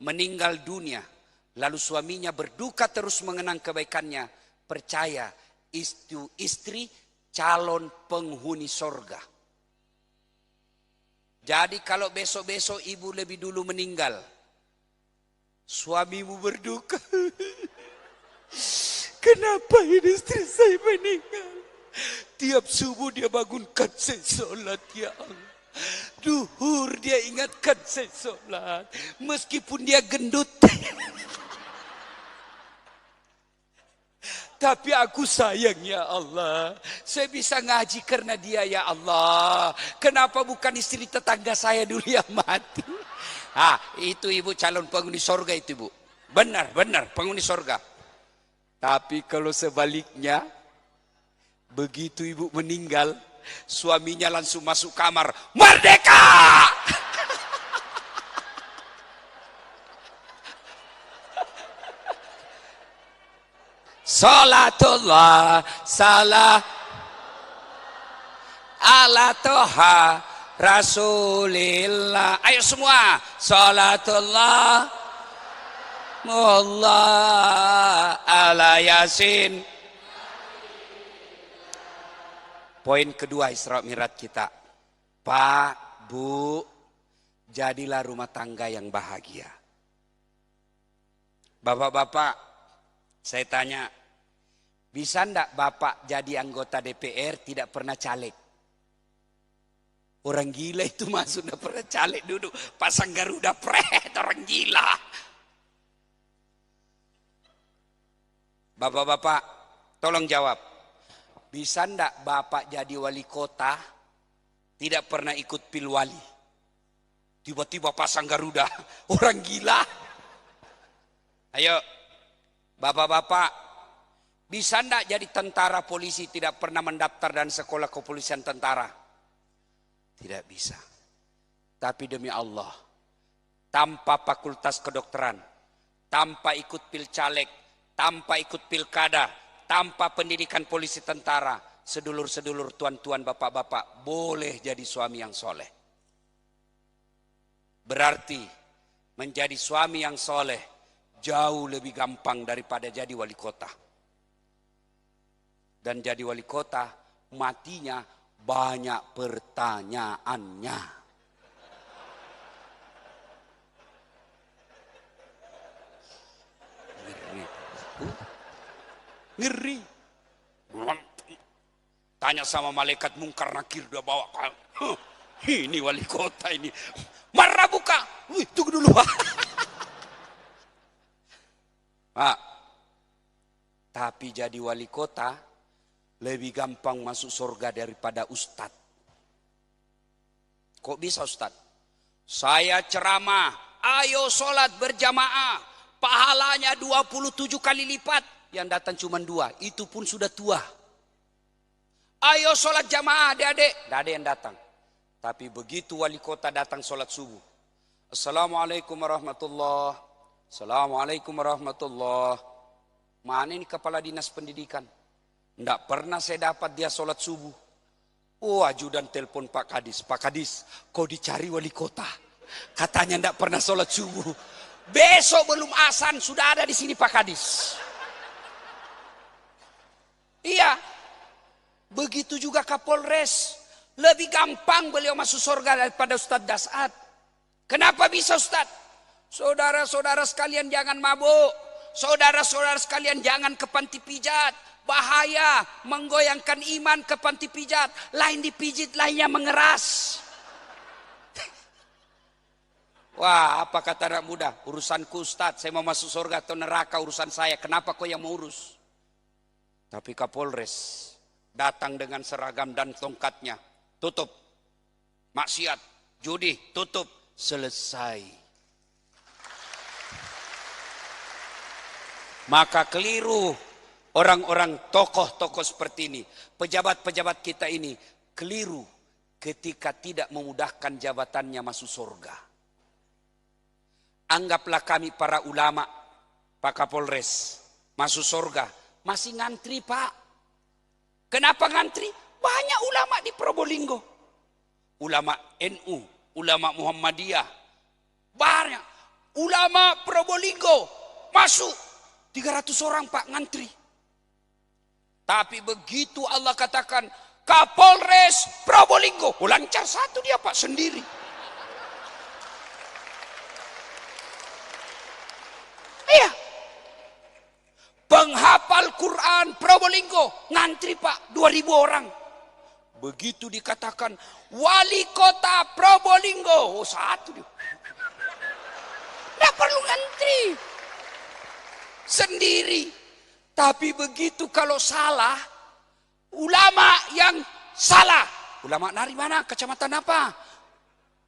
meninggal dunia, lalu suaminya berduka terus mengenang kebaikannya, percaya itu istri calon penghuni sorga. Jadi kalau besok-besok ibu lebih dulu meninggal, suamimu berduka. Kenapa ini istri saya meninggal? Tiap subuh dia bangunkan saya sholat, ya Allah. Duhur dia ingatkan saya sholat. Meskipun dia gendut. Tapi aku sayang ya Allah. Saya bisa ngaji karena dia ya Allah. Kenapa bukan istri tetangga saya dulu yang mati? Itu ibu calon penghuni sorga itu ibu. Benar penghuni sorga. Tapi kalau sebaliknya, begitu ibu meninggal, suaminya langsung masuk kamar. Merdeka! Salatullah salah ala toha rasulillah. Ayo semua, salatullah mullah ala yasin. Poin kedua Isra Mi'raj kita. Pak, Bu, jadilah rumah tangga yang bahagia. Bapak-bapak, saya tanya, bisa enggak Bapak jadi anggota DPR tidak pernah caleg? Orang gila itu masuk udah pernah caleg duduk. Pasang Garuda pret, orang gila. Bapak-bapak, tolong jawab. Bisa enggak Bapak jadi wali kota tidak pernah ikut pilwali? Tiba-tiba pasang Garuda, orang gila. Ayo, Bapak-bapak. Bisa enggak jadi tentara polisi tidak pernah mendaftar dan sekolah kepolisian tentara? Tidak bisa. Tapi demi Allah, tanpa fakultas kedokteran, tanpa ikut pilcaleg, tanpa ikut pilkada, tanpa pendidikan polisi tentara, sedulur-sedulur, tuan-tuan, bapak-bapak boleh jadi suami yang soleh. Berarti menjadi suami yang soleh jauh lebih gampang daripada jadi wali kota. Dan jadi wali kota, matinya banyak pertanyaannya. Ngeri. Tanya sama malaikat mungkar nakir udah bawa. Ini wali kota ini. Marah buka. Tunggu dulu. Pak, tapi jadi wali kota lebih gampang masuk surga daripada ustadz. Kok bisa ustadz? Saya ceramah, ayo sholat berjamaah, pahalanya 27 kali lipat. yang datang cuma 2, itu pun sudah tua. Ayo sholat jamaah adik-adik, tidak ada yang datang. Tapi begitu wali kota datang sholat subuh, Assalamualaikum warahmatullah, Assalamualaikum warahmatullah. Mana ini kepala dinas pendidikan? Tidak pernah saya dapat dia sholat subuh. Oh, ajudan telepon Pak Kadis. Pak Kadis, kau dicari wali kota. Katanya tidak pernah sholat subuh. Besok belum azan sudah ada di sini Pak Kadis. Iya. Begitu juga Kapolres. Lebih gampang beliau masuk surga daripada Ustadz Dasat. Kenapa bisa Ustadz? Saudara-saudara sekalian jangan mabuk. Saudara-saudara sekalian jangan ke panti pijat. Bahaya, menggoyangkan iman ke panti pijat. Lain dipijit, lainnya mengeras. Wah, apa kata anak muda? Urusanku Ustadz, saya mau masuk surga atau neraka urusan saya. Kenapa kau yang mau urus? Tapi Kapolres datang dengan seragam dan tongkatnya. Tutup. Maksiat, judi, tutup. Selesai. Maka keliru orang-orang tokoh-tokoh seperti ini. Pejabat-pejabat kita ini keliru ketika tidak memudahkan jabatannya masuk surga. Anggaplah kami para ulama, Pak Kapolres, masuk surga. Masih ngantri Pak. Kenapa ngantri? Banyak ulama di Probolinggo. Ulama NU, ulama Muhammadiyah. Banyak. Ulama Probolinggo masuk. 300 orang Pak ngantri. Tapi begitu Allah katakan Kapolres Probolinggo. Lancar satu dia Pak sendiri. Iya. Penghafal Quran Probolinggo ngantri Pak 2000 orang. Begitu dikatakan wali kota Probolinggo, oh satu dia. Tidak perlu ngantri. Sendiri. Tapi begitu kalau salah, ulama yang salah. Ulama dari mana? Kecamatan apa?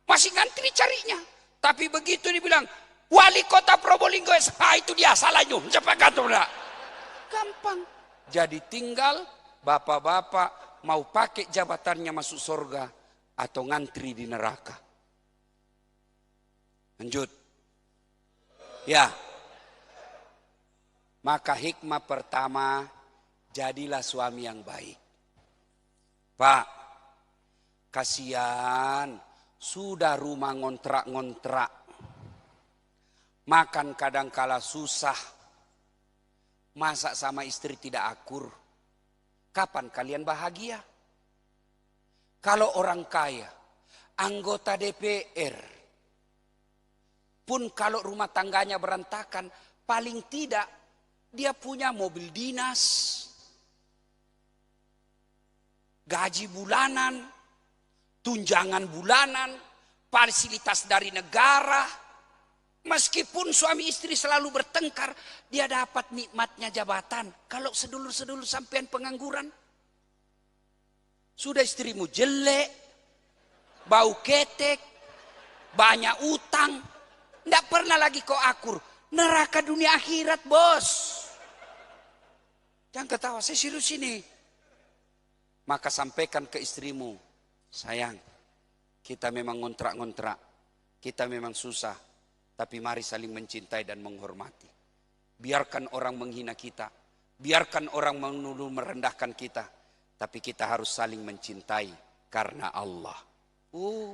Masih ngantri carinya. Tapi begitu dibilang wali kota Probolinggo, itu dia salahnya. Cepat kata gampang. Jadi tinggal bapak-bapak mau pakai jabatannya masuk surga atau ngantri di neraka. Lanjut. Ya. Maka hikmah pertama, jadilah suami yang baik. Pak, kasihan, sudah rumah ngontrak-ngontrak. Makan kadangkala susah. Masak sama istri tidak akur. Kapan kalian bahagia? Kalau orang kaya, anggota DPR, pun kalau rumah tangganya berantakan, paling tidak dia punya mobil dinas, gaji bulanan, tunjangan bulanan, fasilitas dari negara. Meskipun suami istri selalu bertengkar, dia dapat nikmatnya jabatan. Kalau sedulur-sedulur sampean pengangguran, sudah istrimu jelek, bau ketek, banyak utang, tidak pernah lagi kau akur. Neraka dunia akhirat bos. Jangan ketawa, saya serius ini. Maka sampaikan ke istrimu, sayang, kita memang ngontrak-ngontrak, kita memang susah, tapi mari saling mencintai dan menghormati. Biarkan orang menghina kita, biarkan orang menuduh merendahkan kita, tapi kita harus saling mencintai karena Allah.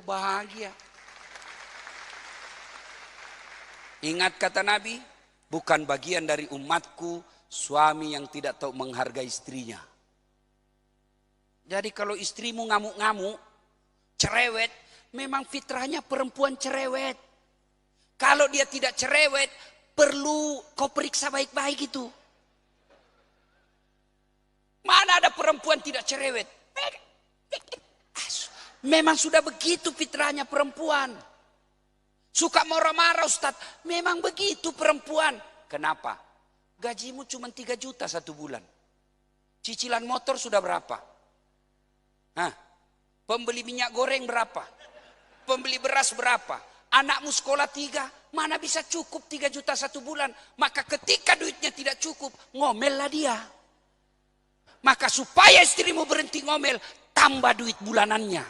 Bahagia. Ingat kata Nabi, bukan bagian dari umatku suami yang tidak tahu menghargai istrinya. Jadi kalau istrimu ngamuk-ngamuk, cerewet, memang fitrahnya perempuan cerewet. Kalau dia tidak cerewet, perlu kau periksa baik-baik itu. Mana ada perempuan tidak cerewet? Memang sudah begitu fitrahnya perempuan. Suka marah-marah Ustaz. Memang begitu perempuan. Kenapa? Gajimu cuma 3 juta 1 bulan. Cicilan motor sudah berapa? Pembeli minyak goreng berapa? Pembeli beras berapa? Anakmu sekolah 3, mana bisa cukup 3 juta 1 bulan. Maka ketika duitnya tidak cukup, ngomellah dia. Maka supaya istrimu berhenti ngomel, tambah duit bulanannya.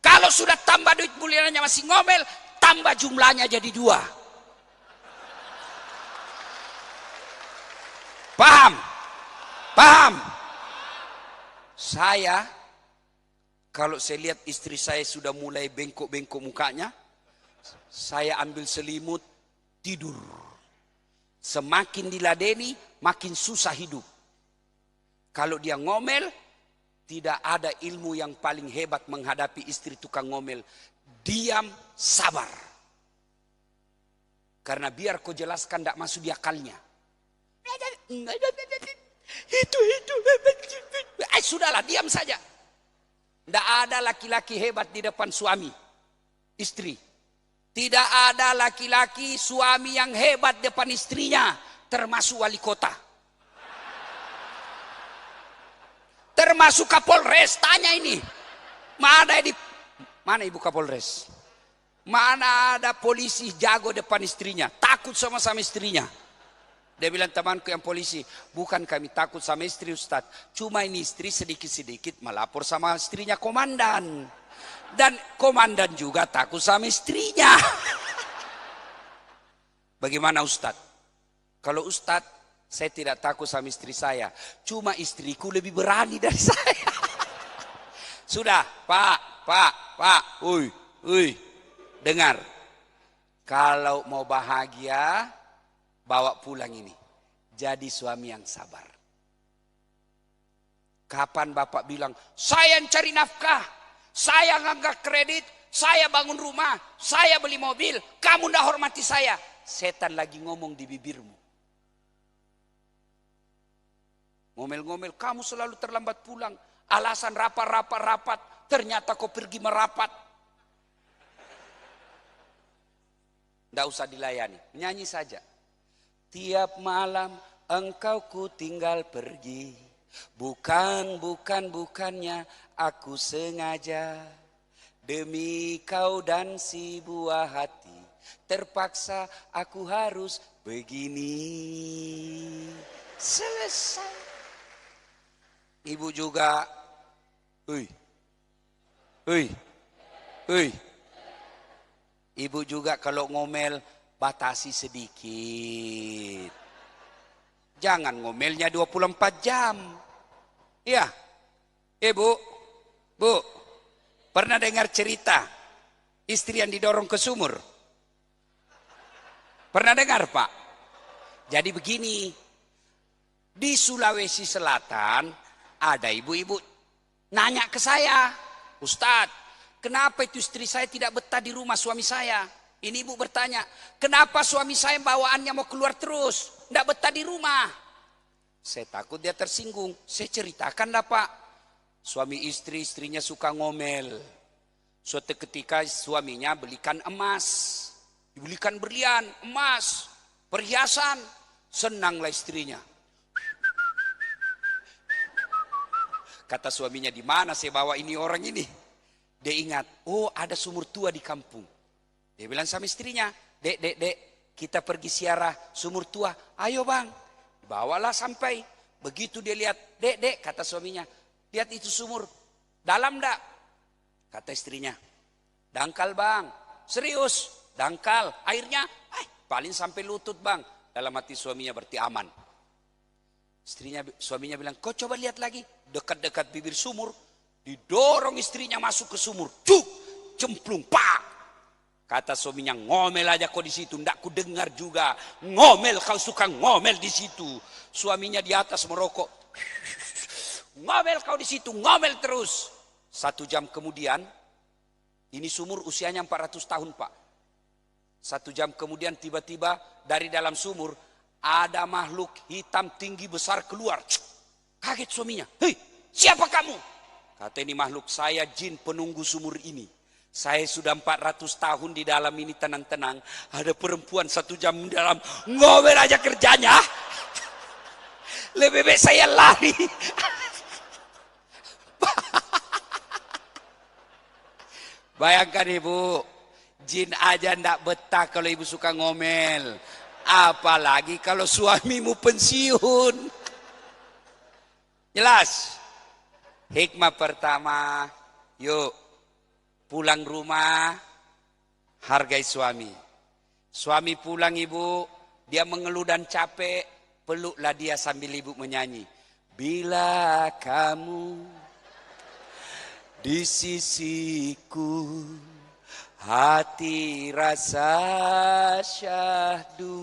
Kalau sudah tambah duit bulanannya masih ngomel, tambah jumlahnya jadi 2. Paham? Paham? Saya, kalau saya lihat istri saya sudah mulai bengkok-bengkok mukanya, saya ambil selimut, tidur. Semakin diladeni, makin susah hidup. Kalau dia ngomel, tidak ada ilmu yang paling hebat menghadapi istri tukang ngomel. Diam, sabar. Karena biar kau jelaskan tidak masuk di akalnya. Itu. Sudahlah, diam saja. Tidak ada laki-laki hebat di depan suami, istri. Tidak ada laki-laki suami yang hebat depan istrinya, termasuk wali kota. Termasuk Kapolres, tanya ini. Mana ibu Kapolres? Mana ada polisi jago depan istrinya, takut sama istrinya. Dia bilang, temanku yang polisi, bukan kami takut sama istri Ustadz. Cuma ini istri sedikit-sedikit melapor sama istrinya komandan. Dan komandan juga takut sama istrinya. Bagaimana Ustadz? Kalau Ustadz, saya tidak takut sama istri saya. Cuma istriku lebih berani dari saya. Sudah, Pak. Uy. Dengar. Kalau mau bahagia, bawa pulang ini. Jadi suami yang sabar. Kapan Bapak bilang, saya yang cari nafkah, saya ngangkat kredit, saya bangun rumah, saya beli mobil, kamu ndak hormati saya. Setan lagi ngomong di bibirmu. Ngomel-ngomel, kamu selalu terlambat pulang. Alasan rapat. Ternyata kau pergi merapat. Tidak usah dilayani, nyanyi saja. Tiap malam engkau ku tinggal pergi. Bukannya aku sengaja. Demi kau dan si buah hati, terpaksa aku harus begini. Selesai. Ibu juga, Ibu juga kalau ngomel batasi sedikit. Jangan ngomelnya 24 jam. Iya. Bu, pernah dengar cerita istri yang didorong ke sumur? Pernah dengar, Pak? Jadi begini, di Sulawesi Selatan ada ibu-ibu nanya ke saya, Ustadz, kenapa itu istri saya tidak betah di rumah suami saya? Ini ibu bertanya, kenapa suami saya bawaannya mau keluar terus, tidak betah di rumah? Saya takut dia tersinggung. Saya ceritakan lah, Pak. Suami istrinya suka ngomel. Suatu ketika suaminya belikan emas, dibelikan berlian, emas, perhiasan, senanglah istrinya. Kata suaminya, di mana saya bawa ini orang ini? Dia ingat, oh ada sumur tua di kampung. Dia bilang sama istrinya, dek, kita pergi ziarah sumur tua. Ayo bang, bawalah sampai. Begitu dia lihat, dek, kata suaminya, lihat itu sumur, dalam dak? Kata istrinya, dangkal bang. Serius, dangkal. Airnya, paling sampai lutut bang. Dalam hati suaminya berarti aman. Suaminya bilang, kau coba lihat lagi. Dekat-dekat bibir sumur, didorong istrinya masuk ke sumur. Cuk, cemplung, pak. Kata suaminya, ngomel aja kau di situ, ndak ku dengar juga. Ngomel, kau suka ngomel di situ. Suaminya di atas merokok. Ngomel kau di situ, ngomel terus. 1 jam kemudian, ini sumur usianya 400 tahun, Pak. 1 jam kemudian tiba-tiba dari dalam sumur ada makhluk hitam tinggi besar keluar. Kaget suaminya. Hei, siapa kamu? Kata ini makhluk, saya jin penunggu sumur ini. Saya sudah 400 tahun di dalam ini tenang-tenang. Ada perempuan 1 jam di dalam, ngomel aja kerjanya. Lebih baik saya lari. Bayangkan ibu, Jin aja ndak betah kalau ibu suka ngomel. Apalagi kalau suamimu pensiun. Jelas? Hikmah pertama, yuk pulang rumah, hargai suami. Suami pulang ibu, dia mengeluh dan capek, peluklah dia sambil ibu menyanyi. Bila kamu di sisiku, hati rasa syahdu.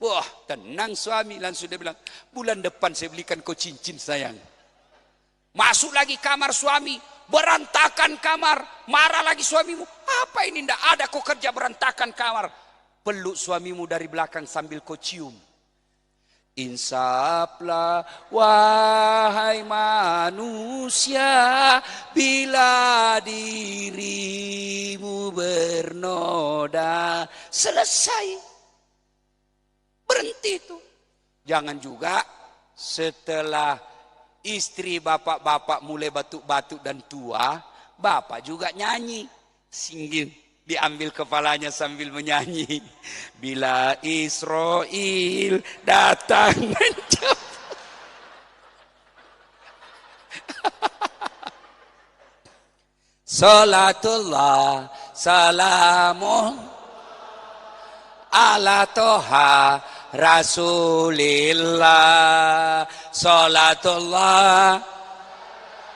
Wah, tenang suami. Langsung dia bilang, bulan depan saya belikan kau cincin sayang. Masuk lagi kamar suami, berantakan kamar. Marah lagi suamimu, apa ini, ndak ada kau kerja berantakan kamar. Peluk suamimu dari belakang sambil kau cium. Insaflah wahai manusia, bila dirimu bernoda. Selesai. Berhenti itu. Jangan juga setelah istri bapak-bapak mulai batuk-batuk dan tua, bapak juga nyanyi. Singgih. Diambil kepalanya sambil menyanyi. Bila Israel datang menjemput. Salatullah salamun ala toha Rasulillah. Salatullah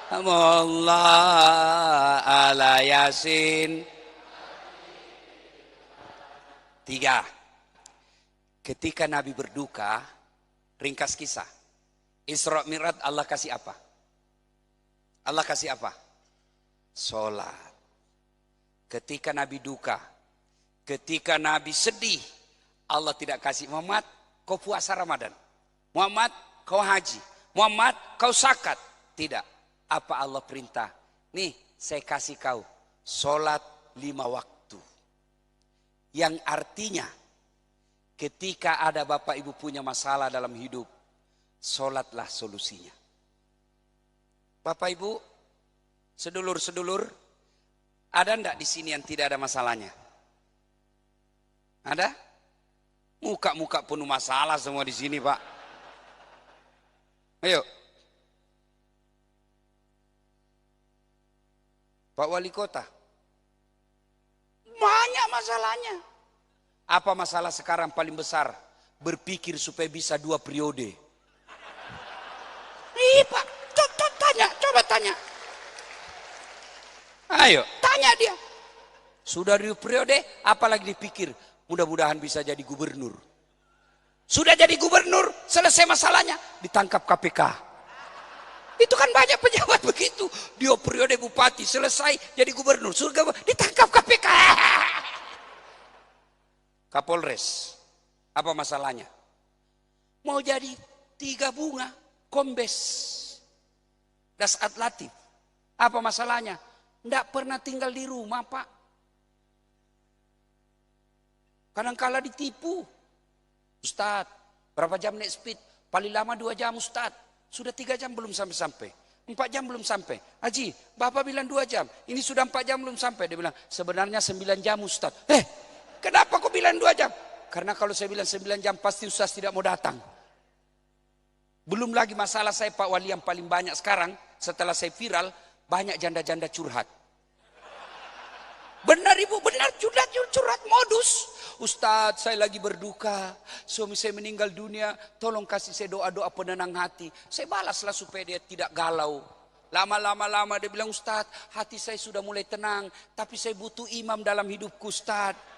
Allah ala Yasin. 3. Ketika Nabi berduka, ringkas kisah. Isra Mi'raj Allah kasih apa? Allah kasih apa? Sholat. Ketika Nabi duka, ketika Nabi sedih, Allah tidak kasih Muhammad kau puasa Ramadan, Muhammad kau haji, Muhammad kau zakat. Tidak. Apa Allah perintah? Nih saya kasih kau sholat 5 waktu. Yang artinya ketika ada bapak ibu punya masalah dalam hidup, sholatlah solusinya. Bapak ibu, sedulur-sedulur, ada enggak di sini yang tidak ada masalahnya? Ada? Muka-muka penuh masalah semua di sini, Pak. Ayo. Pak Wali Kota. Banyak masalahnya. Apa masalah sekarang paling besar? Berpikir supaya bisa 2 periode. Pak, coba tanya. Ayo, tanya dia. Sudah 2 periode, apalagi dipikir? Mudah-mudahan bisa jadi gubernur. Sudah jadi gubernur, selesai masalahnya, ditangkap KPK. Itu kan banyak pejabat begitu. 2 periode bupati, selesai jadi gubernur. Surga ditangkap KPK. Kapolres, apa masalahnya? Mau jadi 3 bunga, kombes. Dasat Latif, apa masalahnya? Nggak pernah tinggal di rumah, Pak. Kadang-kala ditipu. Ustadz, berapa jam naik speed? Paling lama 2 jam Ustadz. Sudah 3 jam belum sampai-sampai. 4 jam belum sampai. Haji, Bapak bilang 2 jam. Ini sudah 4 jam belum sampai. Dia bilang, sebenarnya 9 jam Ustadz. Kenapa kok bilang 2 jam? Karena kalau saya bilang 9 jam pasti Ustadz tidak mau datang. Belum lagi masalah saya Pak Wali yang paling banyak sekarang. Setelah saya viral, banyak janda-janda curhat. Benar ibu, benar curhat modus. Ustadz, saya lagi berduka, suami saya meninggal dunia, tolong kasih saya doa-doa penenang hati. Saya balaslah supaya dia tidak galau. Lama-lama dia bilang, Ustadz, hati saya sudah mulai tenang, tapi saya butuh imam dalam hidupku Ustadz.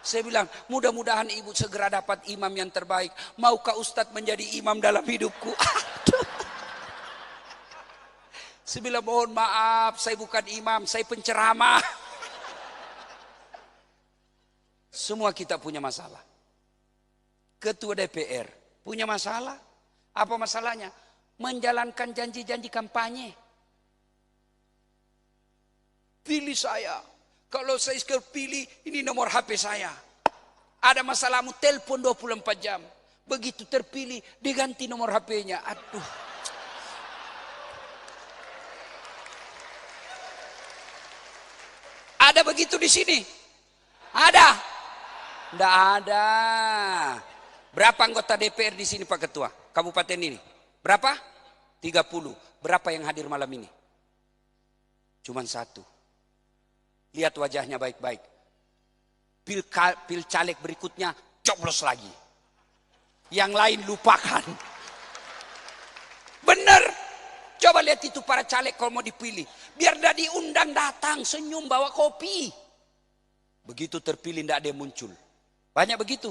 Saya bilang, mudah-mudahan ibu segera dapat imam yang terbaik. Maukah Ustadz menjadi imam dalam hidupku? Saya bilang, mohon maaf, saya bukan imam, saya penceramah. Semua kita punya masalah. Ketua DPR punya masalah. Apa masalahnya? Menjalankan janji-janji kampanye. Pilih saya. Kalau saya pilih, ini nomor HP saya. Ada masalahmu, telepon 24 jam. Begitu terpilih, diganti nomor HP-nya. Aduh. Ada begitu di sini? Ada? Tidak ada. Berapa anggota DPR di sini Pak Ketua? Kabupaten ini? Berapa? 30. Berapa yang hadir malam ini? Cuman satu. Lihat wajahnya baik-baik. Pil caleg berikutnya coblos lagi. Yang lain lupakan. Bener. Coba lihat itu para caleg kalau mau dipilih. Biar tidak diundang datang, senyum bawa kopi. Begitu terpilih tidak ada yang muncul. Banyak begitu.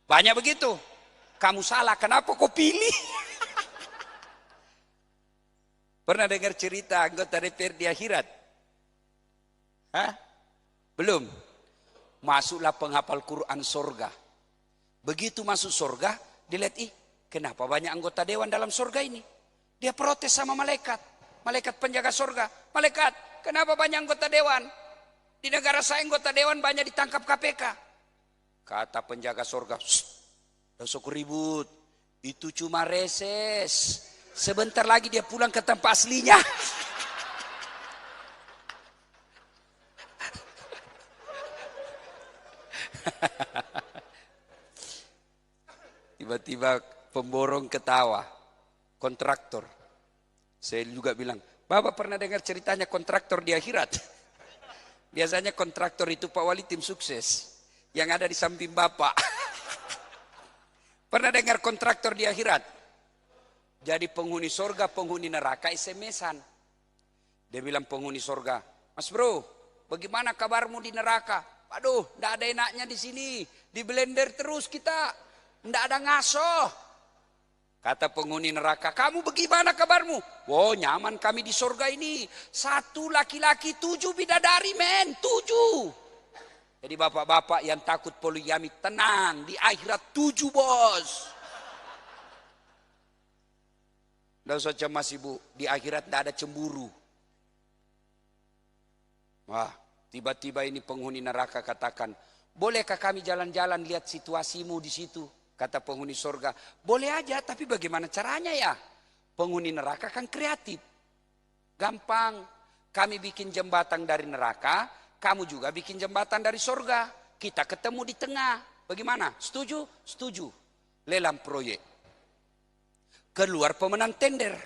Banyak begitu. Kamu salah, kenapa kau pilih? Pernah dengar cerita anggota DPR di akhirat? Hah? Belum. Masuklah penghafal Quran surga. Begitu masuk surga, dilihat, kenapa banyak anggota dewan dalam surga ini? Dia protes sama malaikat. Malaikat penjaga surga. Malaikat, kenapa banyak anggota dewan? Di negara saya anggota dewan banyak ditangkap KPK. Kata penjaga surga, "Tidak usah ribut. Itu cuma reses. Sebentar lagi dia pulang ke tempat aslinya." Tiba-tiba pemborong ketawa. Kontraktor. Saya juga bilang, Bapak pernah dengar ceritanya kontraktor di akhirat? Biasanya kontraktor itu Pak Wali tim sukses. Yang ada di samping Bapak. Pernah dengar kontraktor di akhirat? Jadi penghuni surga, penghuni neraka SMS-an. Dia bilang penghuni surga, "Mas bro, bagaimana kabarmu di neraka?" "Aduh, tidak ada enaknya di sini. Di blender terus kita. Tidak ada ngaso." Kata penghuni neraka, "Kamu bagaimana kabarmu?" "Wow, nyaman kami di surga ini. 1 laki-laki, 7 bidadari, men. 7. Jadi bapak-bapak yang takut poligami, tenang. Di akhirat 7, bos. Tidak usah cemas ibu. Di akhirat tidak ada cemburu. Wah, tiba-tiba ini penghuni neraka katakan, "Bolehkah kami jalan-jalan lihat situasimu di situ?" Kata penghuni surga, "Boleh aja, tapi bagaimana caranya ya?" Penghuni neraka kan kreatif. "Gampang, kami bikin jembatan dari neraka, kamu juga bikin jembatan dari surga. Kita ketemu di tengah. Bagaimana? Setuju?" "Setuju." Lelang proyek. Keluar pemenang tender.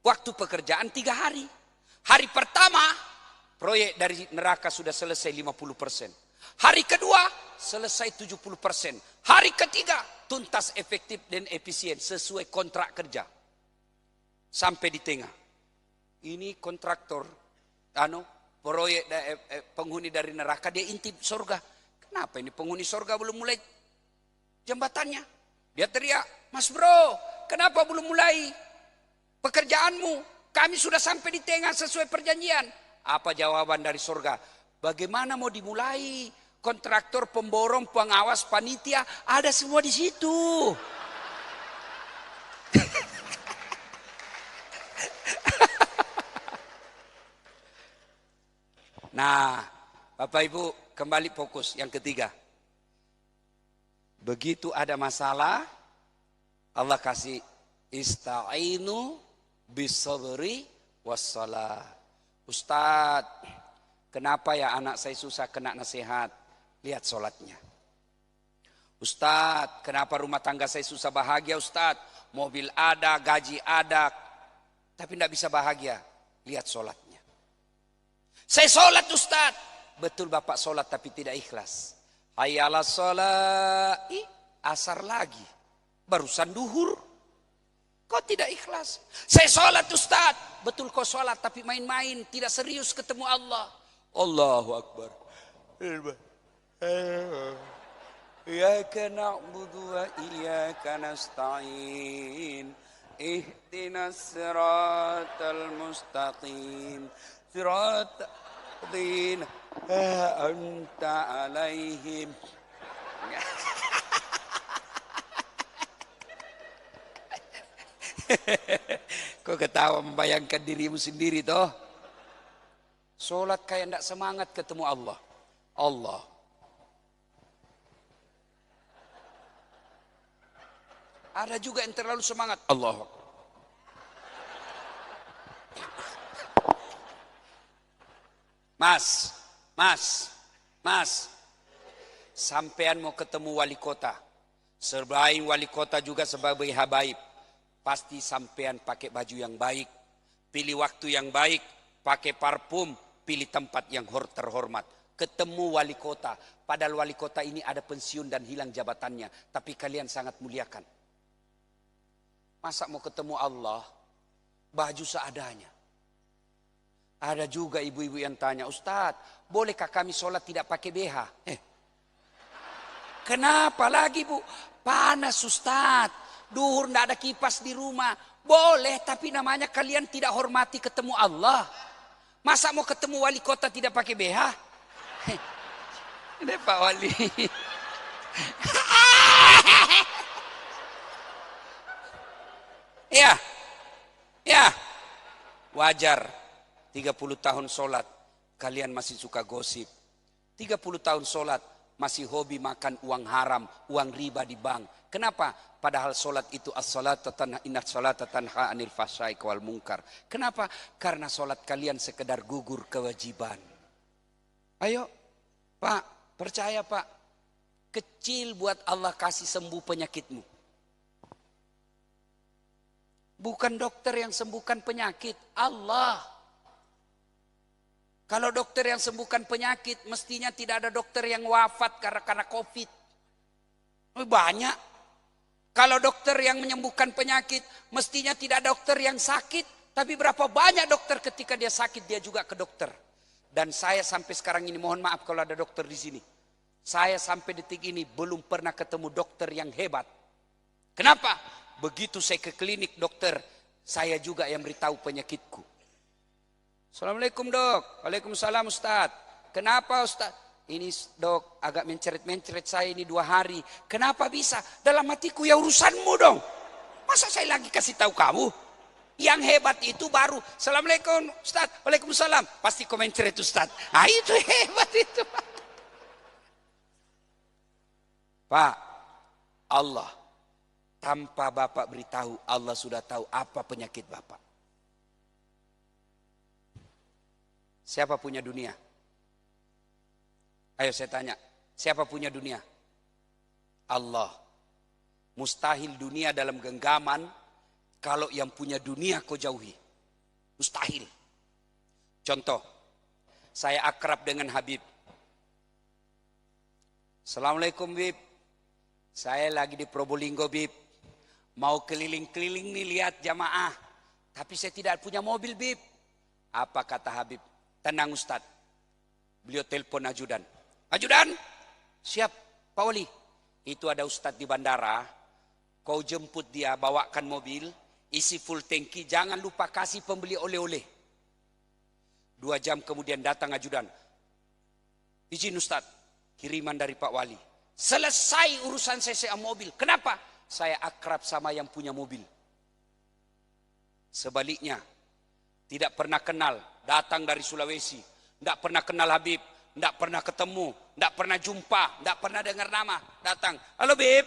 Waktu pekerjaan 3 hari. Hari pertama, proyek dari neraka sudah selesai 50%. Hari kedua, selesai 70%. Hari ketiga, tuntas, efektif dan efisien sesuai kontrak kerja. Sampai di tengah. Ini kontraktor, proyek penghuni dari neraka, dia intip surga. Kenapa ini penghuni surga belum mulai jembatannya? Dia teriak, "Mas bro, kenapa belum mulai pekerjaanmu? Kami sudah sampai di tengah sesuai perjanjian." Apa jawaban dari surga? "Bagaimana mau dimulai? Kontraktor, pemborong, pengawas, panitia, ada semua di situ." Nah, Bapak Ibu kembali fokus yang ketiga. Begitu ada masalah, Allah kasih ista'inu bisabri wassalah. "Ustadz, kenapa ya anak saya susah kena nasihat?" Lihat sholatnya. "Ustadz, kenapa rumah tangga saya susah bahagia Ustadz? Mobil ada, gaji ada, tapi tidak bisa bahagia." Lihat sholatnya. "Saya sholat Ustadz." Betul Bapak sholat tapi tidak ikhlas. "Hayya 'alas sholat." Asar lagi. Barusan duhur. Kau tidak ikhlas. "Saya sholat Ustadz." Betul kau sholat tapi main-main. Tidak serius ketemu Allah. Allahu Akbar. Iyyaka na'budu wa iyyaka nasta'in. Ihdinas siratal mustaqim. Siratal ladzina anta 'alaihim. Kau ketawa membayangkan dirimu sendiri toh. Sholat kayak tidak semangat ketemu Allah. Allah. Ada juga yang terlalu semangat. Allah. Mas, Mas, sampean mau ketemu wali kota. Selain wali kota juga sebagai habaib. Pasti sampean pakai baju yang baik, pilih waktu yang baik, pakai parfum, pilih tempat yang terhormat. Ketemu wali kota, padahal wali kota ini ada pensiun dan hilang jabatannya, tapi kalian sangat muliakan. Masa mau ketemu Allah, baju seadanya. Ada juga ibu-ibu yang tanya, Ustadz, bolehkah kami sholat tidak pakai BH? Kenapa lagi bu? Panas Ustadz, duhur tidak ada kipas di rumah. Boleh, tapi namanya kalian tidak hormati ketemu Allah. Masa mau ketemu wali kota tidak pakai BH? Ini Pak Wali. Ya, wajar. 30 tahun sholat, kalian masih suka gosip. 30 tahun sholat, masih hobi makan uang haram, uang riba di bank. Kenapa? Padahal sholat itu as-salatu tanha innas salata tanha anil fahsya'i wal munkar. Kenapa? Karena sholat kalian sekedar gugur kewajiban. Ayo, Pak, percaya Pak. Kecil buat Allah kasih sembuh penyakitmu. Bukan dokter yang sembuhkan penyakit, Allah. Kalau dokter yang sembuhkan penyakit, mestinya tidak ada dokter yang wafat karena COVID. Banyak. Kalau dokter yang menyembuhkan penyakit, mestinya tidak ada dokter yang sakit. Tapi berapa banyak dokter ketika dia sakit, dia juga ke dokter. Dan saya sampai sekarang ini, mohon maaf kalau ada dokter di sini. Saya sampai detik ini belum pernah ketemu dokter yang hebat. Kenapa? Begitu saya ke klinik dokter, saya juga yang beritahu penyakitku. Assalamualaikum dok. Waalaikumsalam Ustaz. Kenapa Ustaz? Ini dok agak menceret-menceret saya ini 2 hari. Kenapa bisa? Dalam hatiku ya urusanmu dong. Masa saya lagi kasih tahu kamu? Yang hebat itu baru. Assalamualaikum Ustaz. Waalaikumsalam. Pasti kau menceret Ustaz. Nah itu hebat itu. Pak, Allah tanpa Bapak beritahu, Allah sudah tahu apa penyakit Bapak. Siapa punya dunia? Ayo saya tanya, siapa punya dunia? Allah. Mustahil dunia dalam genggaman kalau yang punya dunia kau jauhi. Mustahil. Contoh, saya akrab dengan Habib. Assalamualaikum Bib. Saya lagi di Probolinggo Bib. Mau keliling-keliling nih lihat jamaah. Tapi saya tidak punya mobil Bib. Apa kata Habib? Tenang Ustaz. Beliau telepon ajudan. Ajudan, siap Pak Wali. Itu ada Ustaz di bandara. Kau jemput dia, bawakan mobil. Isi full tangki, jangan lupa kasih pembeli oleh-oleh. 2 jam kemudian datang ajudan. Izin Ustaz, kiriman dari Pak Wali. Selesai urusan saya mobil. Kenapa? Saya akrab sama yang punya mobil. Sebaliknya, tidak pernah kenal, datang dari Sulawesi. Tidak pernah kenal Habib, tidak pernah ketemu, tidak pernah jumpa, tidak pernah dengar nama. Datang, halo Bib.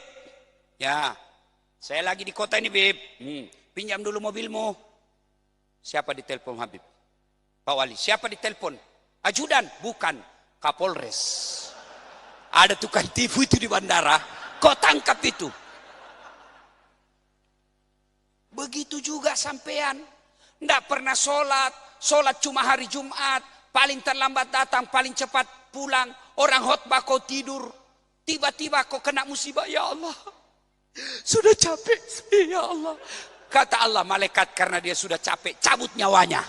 Ya, saya lagi di kota ini Bib. Pinjam dulu mobilmu. Siapa ditelepon Habib? Pak Wali. Siapa ditelepon? Ajudan? Bukan, Kapolres. Ada tukang tipu itu di bandara. Kau tangkap itu. Begitu juga sampean. Tidak pernah sholat cuma hari Jumat, paling terlambat datang, paling cepat pulang. Orang khotbah kau tidur, tiba-tiba kau kena musibah, ya Allah, sudah capek, ya Allah. Kata Allah, malaikat karena dia sudah capek, cabut nyawanya.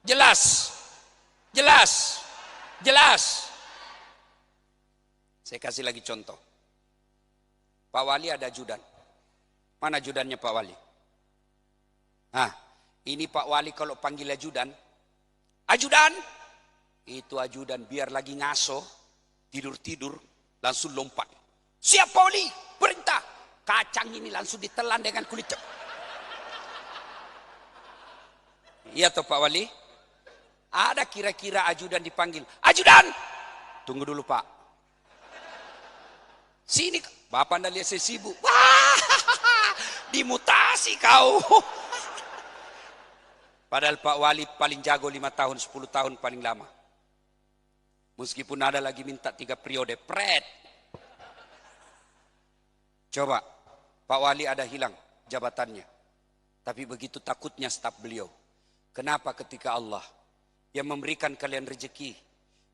Jelas. Saya kasih lagi contoh. Pak Wali ada ajudan. Mana ajudannya Pak Wali? Nah, ini Pak Wali kalau panggil ajudan, itu ajudan biar lagi ngaso, tidur, langsung lompat. Siap Pak Wali, perintah. Kacang ini langsung ditelan dengan kulit. Iya toh Pak Wali? Ada kira-kira ajudan dipanggil. Ajudan! Tunggu dulu Pak. Sini, Bapak anda lihat saya sibuk. Wah, dimutasi kau. Padahal Pak Wali paling jago 5 tahun, 10 tahun paling lama. Meskipun ada lagi minta 3 periode, pret. Coba, Pak Wali ada hilang jabatannya. Tapi begitu takutnya staf beliau. Kenapa ketika Allah yang memberikan kalian rezeki,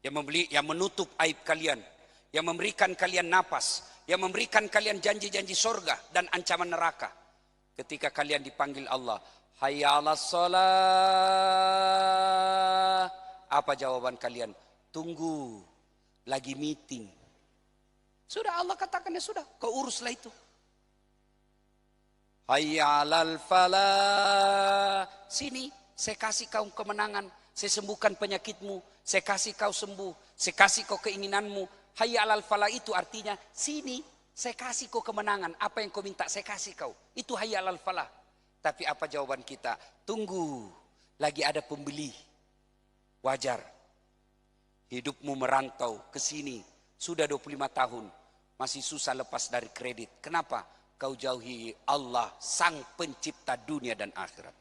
yang menutup aib kalian, yang memberikan kalian napas, yang memberikan kalian janji-janji sorga dan ancaman neraka. Ketika kalian dipanggil Allah, hayya 'alas shalah. Apa jawaban kalian? Tunggu, lagi meeting. Sudah Allah katakan, ya sudah, kau uruslah itu. Hayya 'alal falah. Sini, saya kasih kau kemenangan, saya sembuhkan penyakitmu, saya kasih kau sembuh, saya kasih kau keinginanmu. Hayya 'alal falah itu artinya, sini, saya kasih kau kemenangan, apa yang kau minta saya kasih kau. Itu hayya 'alal falah. Tapi apa jawaban kita? Tunggu, lagi ada pembeli. Wajar. Hidupmu merantau ke sini sudah 25 tahun, masih susah lepas dari kredit. Kenapa? Kau jauhi Allah, sang pencipta dunia dan akhirat.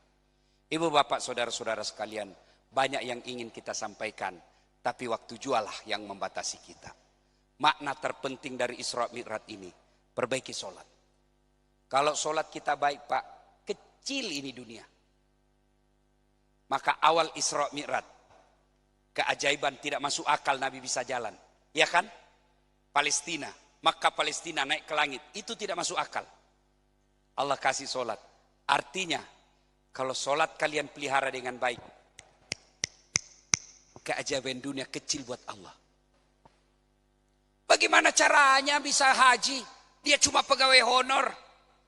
Ibu bapak saudara-saudara sekalian, banyak yang ingin kita sampaikan, tapi waktu jualah yang membatasi kita. Makna terpenting dari Isra Mi'raj ini, perbaiki sholat. Kalau sholat kita baik Pak, kecil ini dunia. Maka awal Isra Mi'raj, keajaiban tidak masuk akal Nabi bisa jalan. Ya kan? Palestina, Makkah Palestina naik ke langit. Itu tidak masuk akal. Allah kasih sholat. Artinya, kalau sholat kalian pelihara dengan baik, keajaiban dunia kecil buat Allah. Bagaimana caranya bisa haji? Dia cuma pegawai honor.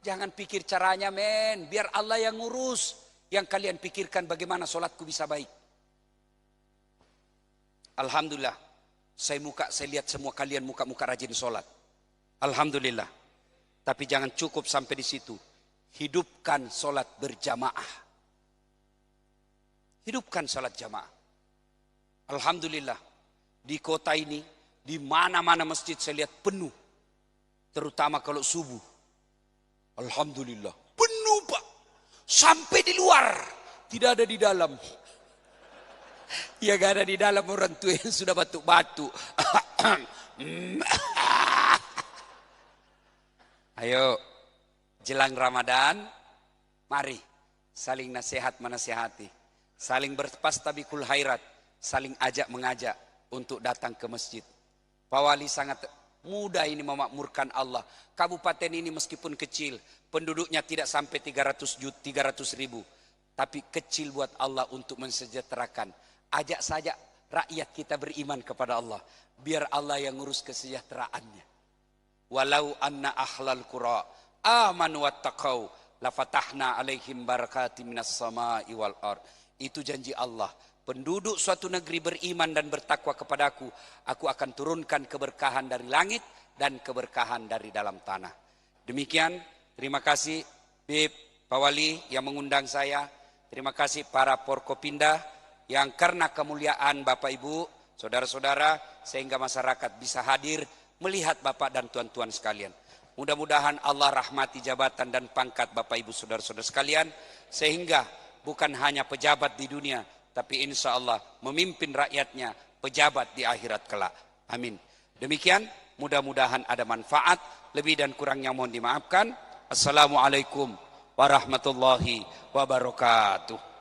Jangan pikir caranya men. Biar Allah yang ngurus. Yang kalian pikirkan bagaimana sholatku bisa baik. Alhamdulillah, saya lihat semua kalian muka-muka rajin sholat. Alhamdulillah. Tapi jangan cukup sampai di situ. Hidupkan sholat berjamaah. Hidupkan sholat jamaah. Alhamdulillah, di kota ini, di mana-mana masjid saya lihat penuh. Terutama kalau subuh. Alhamdulillah, penuh Pak. Sampai di luar, tidak ada di dalam. Ya gak ada di dalam orang tua yang sudah batuk-batuk. Ayo, jelang Ramadan, mari saling nasihat menasihati, saling berpastabikul khairat, saling ajak mengajak untuk datang ke masjid. Pak Wali sangat mudah ini memakmurkan Allah. Kabupaten ini meskipun kecil, penduduknya tidak sampai 300 ribu, tapi kecil buat Allah untuk mensejahterakan. Ajak saja rakyat kita beriman kepada Allah. Biar Allah yang ngurus kesejahteraannya. Walau anna ahlal qura amanu wattaqau lafatahna alaihim barakatim minas samai wal ard. Itu janji Allah. Penduduk suatu negeri beriman dan bertakwa kepadaku, aku akan turunkan keberkahan dari langit dan keberkahan dari dalam tanah. Demikian, terima kasih Bib Pak Wali yang mengundang saya. Terima kasih para Porkopinda yang karena kemuliaan Bapak Ibu, saudara-saudara, sehingga masyarakat bisa hadir melihat Bapak dan tuan-tuan sekalian. Mudah-mudahan Allah rahmati jabatan dan pangkat Bapak Ibu saudara-saudara sekalian, sehingga bukan hanya pejabat di dunia, tapi insya Allah memimpin rakyatnya pejabat di akhirat kelak. Amin. Demikian, mudah-mudahan ada manfaat. Lebih dan kurangnya mohon dimaafkan. Assalamualaikum warahmatullahi wabarakatuh.